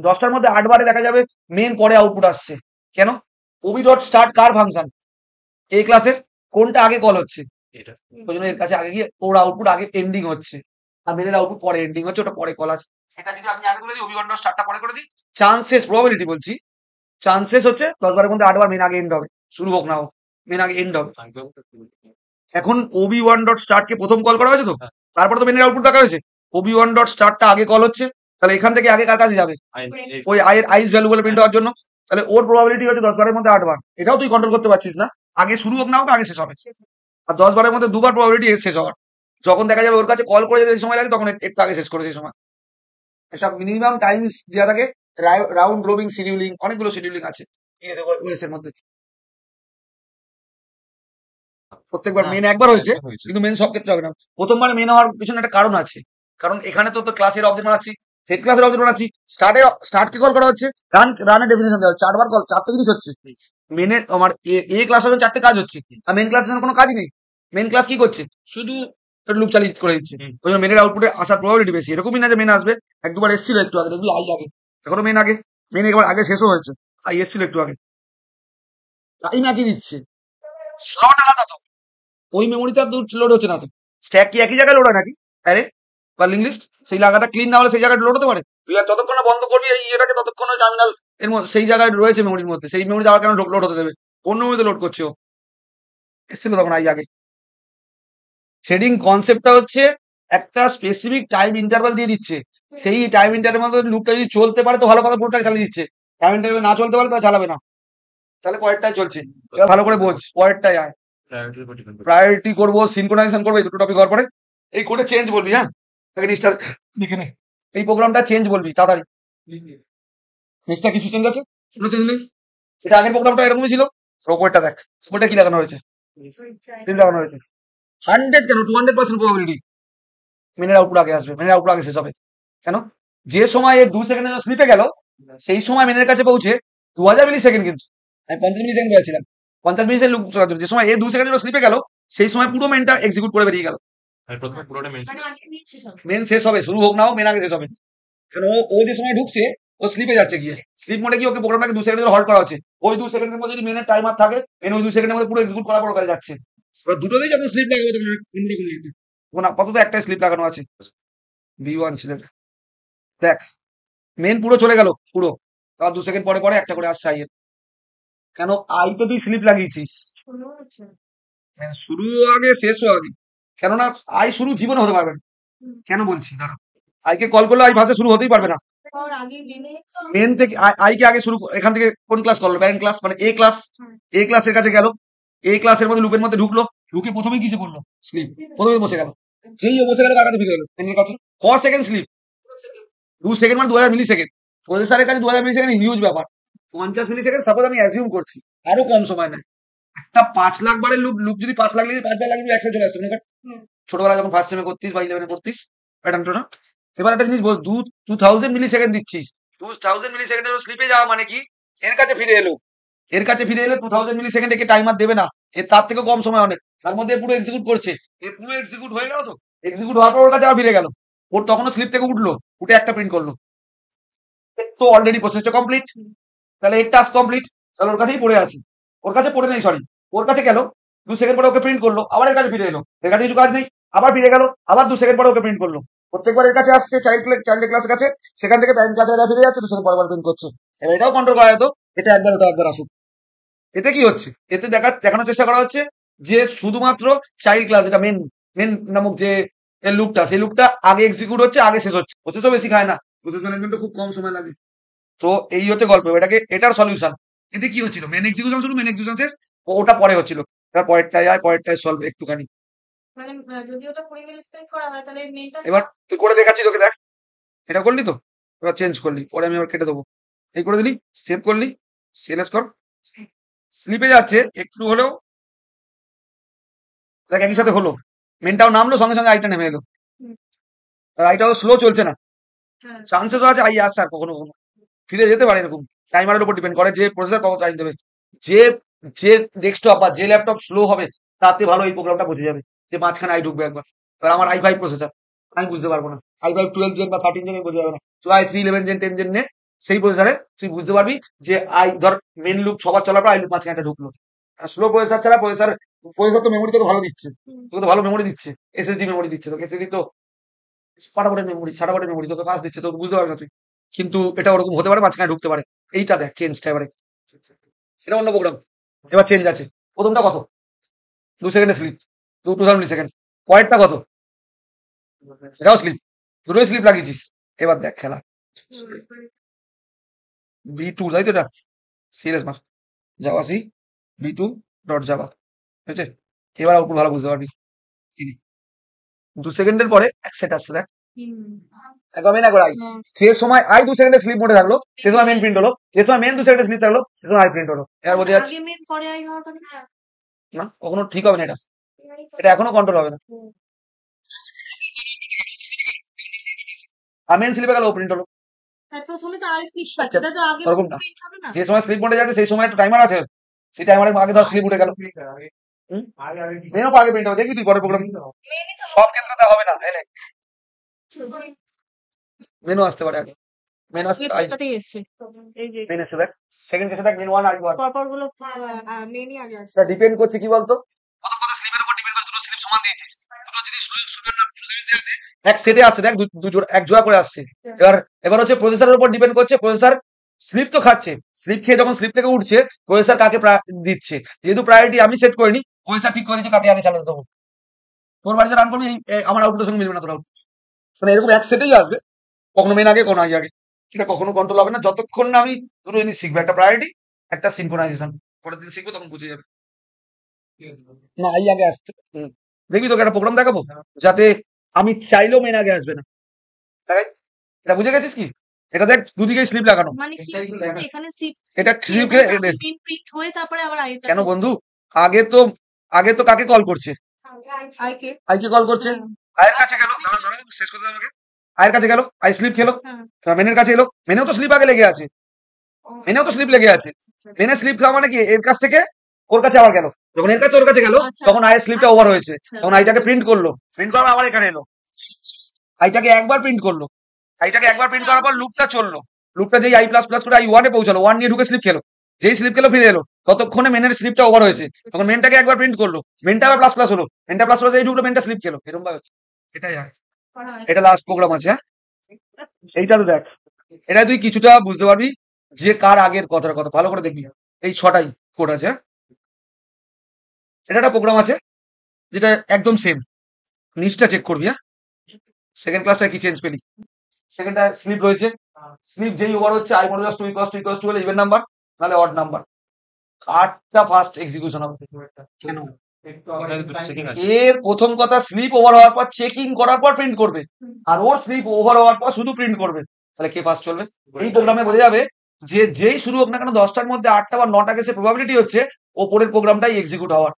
10টার মধ্যে 8 বারে দেখা যাবে মেন পরে আউটপুট আসছে। কেন? ওবি ডট স্টার্ট কার ফাংশন, এই ক্লাসের কোনটা আগে কল হচ্ছে, এটা ওই জন্য এর কাছে আগে গিয়ে ওর আউটপুট আগে এন্ডিং হচ্ছে আর মেনের আউটপুট পরে এন্ডিং হচ্ছে, ওটা পরে কল আছে। এটা যদি আমি আগে করে দিই, ওবি1 ডট স্টার্টটা পরে করে দিই, চান্সেস প্রবাবিলিটি বলছি, চান্সেস হচ্ছে 10 বারের মধ্যে 8 বার মেন আগে এন্ড হবে, শুরু হোক না হোক মেন আগে এন্ড হবে। এখন ওবি1 ডট স্টার্টকে প্রথম কল করা হয়েছে তো, হ্যাঁ। তারপর তো মেনের আউটপুট দেখা হয়েছে, ওবি1 ডট স্টার্টটা আগে কল হচ্ছে, তাহলে এখান থেকে আগে কার কাছে যাবে, ওই আয়ের আইস ভ্যালু বলে প্রিন্ট হওয়ার জন্য। তাহলে ওর প্রবাবিলিটি হচ্ছে 10 বারের মধ্যে 8 বার, এটাও তুই কন্ট্রোল করতে পারছিস না, আগে শুরু হোক না হোক আগে শেষ হবে। আর 10 বারের মধ্যে 2 বার প্রবাবিলিটি শেষ হওয়ার, যখন দেখা যাবে ওর কাছে কল করে যেতে সময় লাগে তখন একটু আগে শেষ করে সেই সময়। একটা মিনিমাম টাইম দেওয়া থাকে, রাউন্ড রোবিং শিডিউলিং, অনেকগুলো শিডিউলিং আছে ওএস এর মধ্যে। প্রত্যেকবার মেন একবার হয়েছে কিন্তু মেন সব ক্ষেত্রে হবে না, প্রথমবার মেন হওয়ার পিছনে একটা কারণ আছে, কারণ এখানে তো ক্লাসের অবজেক্ট বানাচ্ছি, সেট ক্লাসের অবজেক্ট বানাচ্ছি, স্টার্টকে কল করা হচ্ছে, রানের ডেফিনেশন দেওয়া হচ্ছে, 8 বার কল, 4টে জিনিস হচ্ছে। মেনে আমার এ ক্লাস হবে 4টে কাজ হচ্ছে, আর মেন ক্লাসের কোনো কাজই নেই। মেন ক্লাস কি করছে, শুধু লুপ চালিয়ে করে দিচ্ছে, ওই জন্য মেনের আউটপুটে আসার প্রবাবিলিটি বেশি। এরকমই না যে মেন আসবে, এক দুবার এসেছিল একটু আগে, দেখবি আই আগে, এখনো মেন আগে, মেন একবার আগে শেষও হয়েছে, আই এসেছিল একটু আগে, টাইম একই দিচ্ছে, স্লট আলাদা তো, ওই মেমোরিতে আর লোড হচ্ছে না তো, স্ট্যাক কি একই জায়গায় লোড হয় নাকি, আরে বা লিঙ্ক লিস্ট সেই জায়গাটা ক্লিন না হলে সেই জায়গায় লোড হতে পারে, তুই আর যতক্ষণ না বন্ধ করবি এই এটাকে ততক্ষণ টার্মিনাল এর মধ্যে সেই জায়গায় রয়েছে মেমোরির মধ্যে, সেই মেমোরি যাওয়ার কেন লোড হতে দেবে, অন্য মেমোরিতে লোড করছে ও, এসেছিল তখন আই আগে। থ্রেডিং কনসেপ্টটা হচ্ছে একটা স্পেসিফিক টাইম ইন্টারভাল দিয়ে দিচ্ছে, সেই টাইম ইন্টারভাল মধ্যে লুপটা যদি চলতে পারে তো ভালো কথা, পুরোটাকে চালিয়ে দিচ্ছে, টাইম ইন্টারভাল না চলতে পারে তা চালাবে না, তাহলে পরেরটাই চলছে। এবার ভালো করে বোঝ, পরেরটাই আয়, প্রায়োরিটি করবো, সিনক্রোনাইজেশন করবো, এই দুটো টপিক হওয়ার পরে এই কোডে চেঞ্জ বলবি, হ্যাঁ জিনিসটা লিখে নে, এই প্রোগ্রামটা চেঞ্জ বলবি তাড়াতাড়ি, জিনিসটা কিছু চেঞ্জ আছে, কোনো চেঞ্জ নেই, এটা আগের প্রোগ্রামটা এরকমই ছিল। ওপরটা দেখ, ওপরটা কি লাগানো হয়েছে, স্ক্রিন লাগানো হয়েছে, 100 কেন 200% প্রবাবিলিটি মেনের আউটপুট আগে আসবে, মেনের আউটপুট আগে শেষ হবে। কেন? যে সময় 2 সেকেন্ডে স্লিপে গেল সেই সময় মেনের কাছে পৌঁছে 2000 মিলি সেকেন্ড, কিন্তু আমি 50 মিলি সেকেন্ড বলেছিলাম, 50 মিলি সেকেন্ড যে সময় 2 সেকেন্ডের স্লিপে গেল সেই সময় পুরো মেনটা এক্সিকিউট করে বেরিয়ে গেল, প্রথমে পুরোটা মেন শেষ হবে, শুরু হোক না হোক মেন আগে শেষ হবে। কারণ ও যে সময় ঢুকছে ও স্লিপে যাচ্ছে, গিয়ে স্লিপ মোডে গিয়ে ওকে প্রোগ্রামটাকে 2 সেকেন্ডের হল্ট করা হচ্ছে, ওই 2 সেকেন্ডের মধ্যে যদি মেনের টাইমার থাকে মেন ওই 2 সেকেন্ডের মধ্যে পুরো এক্সিকিউট করার পর ওখানে যাচ্ছে। এবার দুটোতেই যখন স্লিপ লাগাবে তখন অন্যরকম লাগবে, তখন আপাতত একটাই স্লিপ লাগানো আছে, V1 ছিল এটা। দেখ মেন পুরো চলে গেল পুরো, তার 2 সেকেন্ড পরে পরে একটা করে আসছে আইয়ের, কেন আই তো তুই স্লিপ লাগিয়েছিস, শুরু আগে শেষও আগে, কেননা আই শুরু জীবনে হতে পারবে না। কেন বলছি, ধরো আইকে কল করলে আই ভাষা শুরু হতেই পারবে না, মেন থেকে আইকে আগে শুরু, এখান থেকে কোন ক্লাস করলো, প্যারেন্ট ক্লাস মানে এ ক্লাসের কাছে গেল, এ ক্লাসের মধ্যে লুপের মধ্যে ঢুকলো, ঢুকে প্রথমে কিসে করলো, স্লিপ, প্রথমে বসে গেল, যেই ও বসে গেল কার কাছে ফিরে গেলো, মেনের কাছে, ক সেকেন্ড স্লিপ, 2 সেকেন্ড মানে 2000 মিলি সেকেন্ড, প্রসেসরের কাছে 2000 মিলি সেকেন্ড হিউজ ব্যাপার, 50 মিলি সেকেন্ড সাপোজ আমি অ্যাজিউম করছি, আরো কম সময় নেয়, একটা 5 লাখ বারের লুপ যদি 5 লাখ লিখে 5 বার লাগবে একসাথে চলে আসতো, মনে কর ছোটবেলায় যখন ফার্স্ট সেমে করতিস বা 11 করতিস প্যাটার্নটা না। এবার একটা জিনিস বল, 2000 মিলি সেকেন্ড দিচ্ছিস, 2000 মিলি সেকেন্ডের স্লিপে যাওয়া মানে কি, এর কাছে ফিরে এলো, এর কাছে ফিরে এলে 2000 মিলি সেকেন্ড একে টাইমার দেবে না, এর তার থেকে কম সময় অনেক, তার মধ্যে পুরো এক্সিকিউট করছে, এ পুরো এক্সিকিউট হয়ে গেল তো, এক্সিকিউট হওয়ার পর ওর কাছে আবার ফিরে গেল, ওর তখনও স্লিপ থেকে উঠলো, উঠে একটা প্রিন্ট করলো, তো অলরেডি প্রসেসটা কমপ্লিট, তাহলে এর টাস্ক কমপ্লিট, তাহলে ওর কাছেই পড়ে আছে, ওর কাছে পড়ে নেই সরি, ওর কাছে গেল 2 সেকেন্ড পরে ওকে প্রিন্ট করলো, আবার এর কাছে ফিরে এলো, এর কাছে কিছু কাজ নেই, আবার ফিরে গেল, আবার 2 সেকেন্ড পরে ওকে প্রিন্ট করলো। প্রত্যেকবার এর কাছে আসছে চাইল্ড ক্লাসের কাছে, সেখান থেকে প্যারেন্ট ক্লাসে ফিরে যাচ্ছে, 2 সেকেন্ড পরে প্রিন্ট করছে। এবার এটাও কন্ট্রোল করা যেত, এটা একবার ওটা একবার আসুক। এতে কি হচ্ছে, এতে দেখানোর চেষ্টা করা হচ্ছে যে শুধুমাত্র চাইল্ড ক্লাস, এটা মেন মেন নামক যে লুপটা, সেই লুপটা আগে এক্সিকিউট হচ্ছে, আগে শেষ হচ্ছে। প্রসেসও বেশি খায় না, প্রসেস ম্যানেজমেন্টও খুব কম সময় লাগে। তো এই হচ্ছে গল্প, এটার সলিউশন। এতে কি হচ্ছিল, মেন এক্সিকিউশন শুরু, মেন এক্সিকিউশন শেষ, ওটা পরে হচ্ছিল। এবার পরেরটায় যায়, পরেরটায় সলভ একটুখানি। মানে যদি ওটা 20 মিনিট স্পেন্ড করা হয় তাহলে মেনটা এবার তুই করে দেখাচ্ছি তোকে, দেখ এটা করলি তো, এবার চেঞ্জ করলি, পরে আমি আবার কেটে দেবো। এই করে দিলি, সেভ করলি, সেলেস কর, স্লিপে যাচ্ছে একটু হলেও, দেখ একই সাথে হলো, মেনটাও নামলো, সঙ্গে সঙ্গে আইটা নেমে এলো। হুম। আর আইটাও স্লো চলছে না, হ্যাঁ চান্সেসও আছে আই আসছে, আর কখনো কখনো ফিরে যেতে পারে। এরকম টাইমারের উপর ডিপেন্ড করে যে প্রসেসর কত টাইম দেবে। যে যে ডেস্কটপ বা যে ল্যাপটপ স্লো হবে, তাতে ভালো এই প্রোগ্রামটা বুঝে যাবে যে মাঝখানে আই ঢুকবে একবার। এবার আমার i5 প্রসেসর, আমি বুঝতে পারবো না। i5 12 জেন বা 13 জেনে বোঝা যাবে না। তুই i3 11 জেন 10 জেন নে, সেই প্রসেসরে তুই বুঝতে পারবি যে ধর মেন লুপ সবার চলার পর আই লুপ মাঝখানে একটা ঢুকলো। স্লো প্রসেসর ছাড়া, প্রসেসর তো মেমোরি তোকে ভালো দিচ্ছে, হুম। তোকে তো ভালো মেমোরি দিচ্ছে, এসএসডি মেমোরি দিচ্ছে তোকে, এসএসডি তো ফাটাফাটের মেমোরি, সাটাফাটের মেমোরি তোকে ফাস্ট দিচ্ছে, তো বুঝতে পারবি না তুই। কিন্তু এটা ওরকম হতে পারে, মাঝখানে ঢুকতে পারে। এইটা দেখ চেঞ্জটা এবারে, এটা অন্য প্রোগ্রাম। এবার চেঞ্জ আছে, প্রথমটা কত, 2 সেকেন্ডে স্লিপ, 2000 মিলি সেকেন্ড। পরেরটা কত, এটাও স্লিপ, দুটোই স্লিপ লাগিয়েছিস। এবার দেখ খেলা, B2 তাই তো, এটা সিরিয়াস মার, Java C B2 dot Java, ঠিক আছে। এবার আউটপুট ভালো বুঝতে পারবি। 2 সেকেন্ডের পরে এক সেট আসছে, দেখ একবার মেন একবার আই। হ্যাঁ। সে সময় আই 2 সেকেন্ডে স্লিপ মোডে থাকলো, সে সময় মেন প্রিন্ট হলো, যে সময় মেন 2 সেকেন্ডে স্লিপ থাকলো, সে সময় আই প্রিন্ট হলো। এবার বোঝা যাচ্ছে আগে মেন পরে আই হওয়াটা না, কখনো ঠিক হবে না এটা, এটা এখনো কন্ট্রোল হবে না। আর মেন স্লিপে গেল, ও প্রিন্ট হলো। প্রথমে তো আই স্লিপ পাচ্ছে, তাই তো আগে ওরকম না, প্রিন্ট হবে না। যে সময় স্লিপ মোডে যাচ্ছে সেই সময় একটা টাইমার আছে, সেই টাইমারের আগে ধর স্লিপ উঠে গেল, মেনও আগে প্রিন্ট হবে, দেখবি তুই পরে প্রোগ্রাম। মেনই তো সব ক্ষেত্রে তা হবে না, এনে মেনু আসতে পারে আগে, মেন আসতে এটাতেই এসছে এই যে মেন এসে দেখ, সেকেন্ড কেসে দেখ মেন ওয়ান আই ওয়ান। পরপর গুলো মেনই আগে আসছে। এটা ডিপেন্ড করছে কি বলতো, কত কত স্লিপের উপর ডিপেন্ড করে, দুটো স্লিপ সমান দিয়েছিস, দুটো যদি স্লিপ না এক সেটে আসছে, দেখ এক জোড়া করে আসছে। এবার হচ্ছে প্রসেসরের উপর ডিপেন্ড করছে, প্রসেসর স্লিপ তো খাচ্ছে, স্লিপ খেয়ে যখন স্লিপ থেকে উঠছে, প্রসেসর কাকে দিচ্ছে। যেহেতু প্রায়োরিটি আমি সেট করিনি, প্রসেসর ঠিক করে দিচ্ছে কাকে আগে চালাতে দেবো। তোর বাড়িতে রান করবি, আমার আউটপুটের সঙ্গে মিলবে না তোর আউটপুট, মানে এরকম এক সেটেই আসবে, কখনো মেন আগে কখনো আই আগে। সেটা কখনো কন্ট্রোল হবে না যতক্ষণ না আমি দুটো জিনিস শিখবো, একটা প্রায়োরিটি, একটা সিনক্রোনাইজেশন। পরের দিন শিখবো তখন বুঝে যাবে না আই আগে আসতে। দেখবি তোকে একটা প্রোগ্রাম দেখাবো, যাতে আমি চাইলেও মেন আগে আসবে না, তাই এটা বুঝে গেছিস কি। এটা দেখ দুদিকে স্লিপ লাগানো, মানে কি এখানে এটা স্লিপ খেলে মেন প্রিন্ট হয়ে তারপরে আবার আইটা কেন বন্ধু, আগে তো আগে তো কাকে কল করছে, আইকে আইকে কল করছে, আয়ের কাছে গেল, দাঁড়া দাঁড়া শেষ করতে দে আমাকে। আয়ের কাছে গেল, আই স্লিপ খেলো, মেনের কাছে এলো, মেনেও তো স্লিপ আগে লেগে আছে, মেনেও তো স্লিপ লেগে আছে। মেনে স্লিপ খাওয়া মানে কি, এর কাছ থেকে ওর কাছে আবার গেল, যখন এর কাছে ওর কাছে গেল, তখন আয়ের স্লিপটা ওভার হয়েছে, তখন আইটাকে প্রিন্ট করলো, প্রিন্ট করার আবার এখানে এলো, আইটাকে একবার প্রিন্ট করলো, আইটাকে একবার প্রিন্ট করার পর লুপটা চললো, লুপটা যেই আই প্লাস প্লাস করে আই ওয়ানে পৌঁছালো, ওয়ান নিয়ে ঢুকে স্লিপ খেলো, যেই স্লিপ খেলো ফিরে এলো, ততক্ষণে মেনের স্লিপটা ওভার হয়েছে, তখন মেনটাকে একবার প্রিন্ট করলো, মেনটা আবার প্লাস প্লাস হলো, মেনটা প্লাস প্লাস এই ঢুকলো, মেনটা স্লিপ খেলো, এরকম ভাবে হচ্ছে। এটাই হয়, এটা লাস্ট প্রোগ্রাম আছে। হ্যাঁ এইটা তো দেখ, এটা তুই কিছুটা বুঝতে পারবি যে কার আগের কথার কথা, ভালো করে দেখবি। এই 6টাই কোড আছে। হ্যাঁ? এটা একটা প্রোগ্রাম আছে যেটা একদম সেম, নিচটা চেক করবি। হ্যাঁ সেকেন্ড ক্লাসটা কি চেঞ্জ পেলি, সেকেন্ডটা স্লিপ রয়েছে, স্লিপ যেই ওভার হচ্ছে আই মডুলাস 2 হলে ইভেন নাম্বার, নাহলে অড নাম্বার, কার্ডটা ফার্স্ট এক্সিকিউশন হবে। কেন, এর প্রথম কথা স্লিপ ওভার হওয়ার পর চেকিং করার পর প্রিন্ট করবে, আর ওর স্লিপ ওভার হওয়ার পর শুধু প্রিন্ট করবে, তাহলে কে ফার্স্ট চলবে। এই প্রোগ্রামে বোঝা যাবে যে যেই শুরু হোক না কেন 10টার মধ্যে 8টা বা 9টা কেসে প্রবাবিলিটি হচ্ছে ওপরের প্রোগ্রামটাই এক্সিকিউট হওয়ার,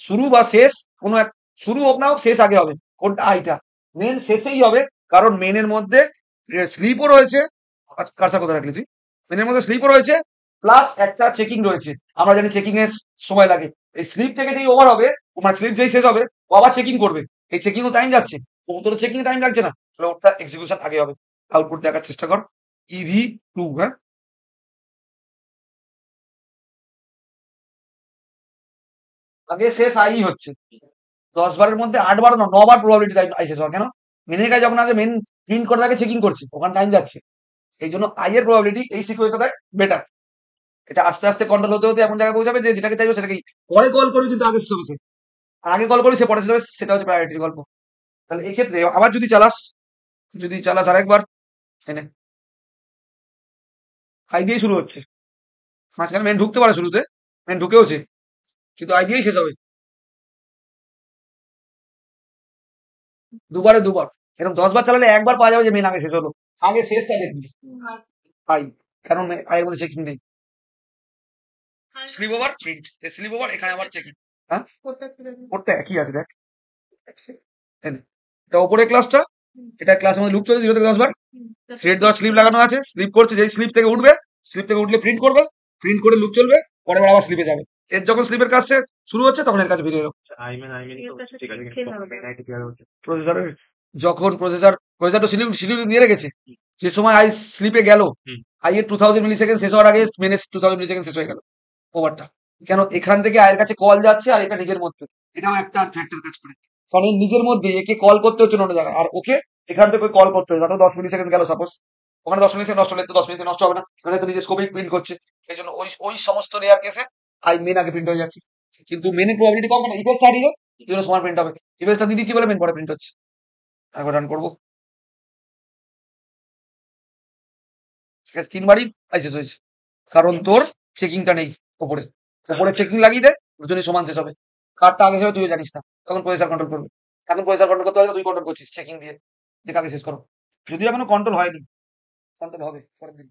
শুরু বা শেষ কোনো এক, শুরু হোক না হোক শেষ আগে হবে, কোনটা আইটা মেন শেষেই হবে, কারণ মেনের মধ্যে স্লিপও রয়েছে, কারসার কথা রাখলি তুই, মেনের মধ্যে স্লিপও রয়েছে প্লাস একটা চেকিং রয়েছে, আমরা জানি চেকিং এর সময় লাগে, এই স্লিপ থেকে যেই ওভার হবে, মানে স্লিপ যেই শেষ হবে ও আবার চেকিং করবে, এই চেকিং ও টাইম যাচ্ছে, ও তোর চেকিং টাইম লাগছে না, তাহলে ওটা এক্সিকিউশন আগে হবে। আউটপুট দেখার চেষ্টা কর, EV2। হ্যাঁ আগে শেষ আই হচ্ছে, 10 বারের মধ্যে 8 বার না 9 বার প্রবাবিলিটি আই শেষ হওয়ার। কেন? মেনের কাছে যখন আগে মেন প্রিন্ট করার আগে চেকিং করছে, ওখানে টাইম যাচ্ছে। এই জন্য আই এর প্রবাবিলিটি এই সিকিউরিটিতে বেটার। এটা আস্তে আস্তে কন্ট্রোল হতে হতে এমন জায়গায় পৌঁছাবে যে যেটাকে চাইবে সেটাকেই পরে কল করবে, কিন্তু আগে শেষ হবে সে। আর আগে কল করি সে পরে শেষ হবে, সেটা হচ্ছে প্রায়োরিটির গল্প। তাহলে এই ক্ষেত্রে আবার যদি চালাস আরেকবার এনে আই দিয়েই শুরু হচ্ছে, মাঝখানে মেন ঢুকতে পারে, শুরুতে মেন ঢুকেওছে, কিন্তু আই দিয়েই শেষ হবে। দুবার এরকম 10 বার চালালে একবার পাওয়া যাবে যে মেন আগে শেষ হলো। আগে শেষটা দেখবি আই, কারণ আইয়ের মধ্যে চেকিং নেই। Sleep over print, sleep over, এখানে আবার চেকিং। হ্যাঁ, ওরটা একই আছে, দেখ এনে। এটা ওপরে ক্লাসটা, এটা ক্লাসের মধ্যে লুপ চলছে 0 থেকে 10 বার। থ্রেড দেওয়া স্লিপ লাগানো আছে, স্লিপ করছে, যেই স্লিপ থেকে উঠবে, স্লিপ থেকে উঠলে প্রিন্ট করবে, প্রিন্ট করে লুপ চলবে, পরের বার আবার স্লিপে যাবে। এর যখন স্লিপের কাজ শুরু হচ্ছে তখন এর কাছে বেরিয়ে এলো। প্রসেসরের যখন প্রসেসর তো শিডিউল দিয়ে রেখেছে, যে সময় আই স্লিপে গেল, আই এর 2000 মিলি সেকেন্ড শেষ হওয়ার আগে মেনের 2000 মিলি সেকেন্ড শেষ হয়ে গেল ওভারটা। কেন? এখান থেকে আয়ের কাছে কল যাচ্ছে, আর এটা নিজের মধ্যে, এটাও একটা ফ্যাক্টর কাজ করে। কারণ এই নিজের মধ্যে একে কল করতে হচ্ছে অন্য জায়গায়, আর ওকে এখান থেকে কল করতে হচ্ছে। যাতে 10 মিলি সেকেন্ড গেল সাপোজ, ওখানে 10 মিলি সেকেন্ড নষ্ট হলে তো 10 মিলি সেকেন্ড নষ্ট হবে না, কারণ তো নিজের স্কোপেই প্রিন্ট করছে। সেই জন্য ওই সমস্ত রেয়ার কেসে আই মেন আগে প্রিন্ট হয়ে যাচ্ছে। কিন্তু মেনের প্রবাবিলিটি কম, না ইফেল স্টার্ট দিলে এই জন্য সমান প্রিন্ট হবে। ইফেলটা দিয়ে দিচ্ছি বলে মেন পরে প্রিন্ট হচ্ছে। একবার রান করবো, ঠিক আছে, 3 বারই আই শেষ হয়েছে, কারণ তোর চেকিংটা নেই। ওপরে চেকিং লাগিয়ে দে, দুজনই সমান শেষ হবে। কারটা আগে শেষ হবে তুইও জানিস না, তখন প্রসেসর কন্ট্রোল করবে। এখন প্রসেসর কন্ট্রোল করতে হবে, তুই কন্ট্রোল করছিস চেকিং দিয়ে, যে কাকে শেষ করো। যদিও এখনো কন্ট্রোল হয়নি, কন্ট্রোল হবে পরের দিন।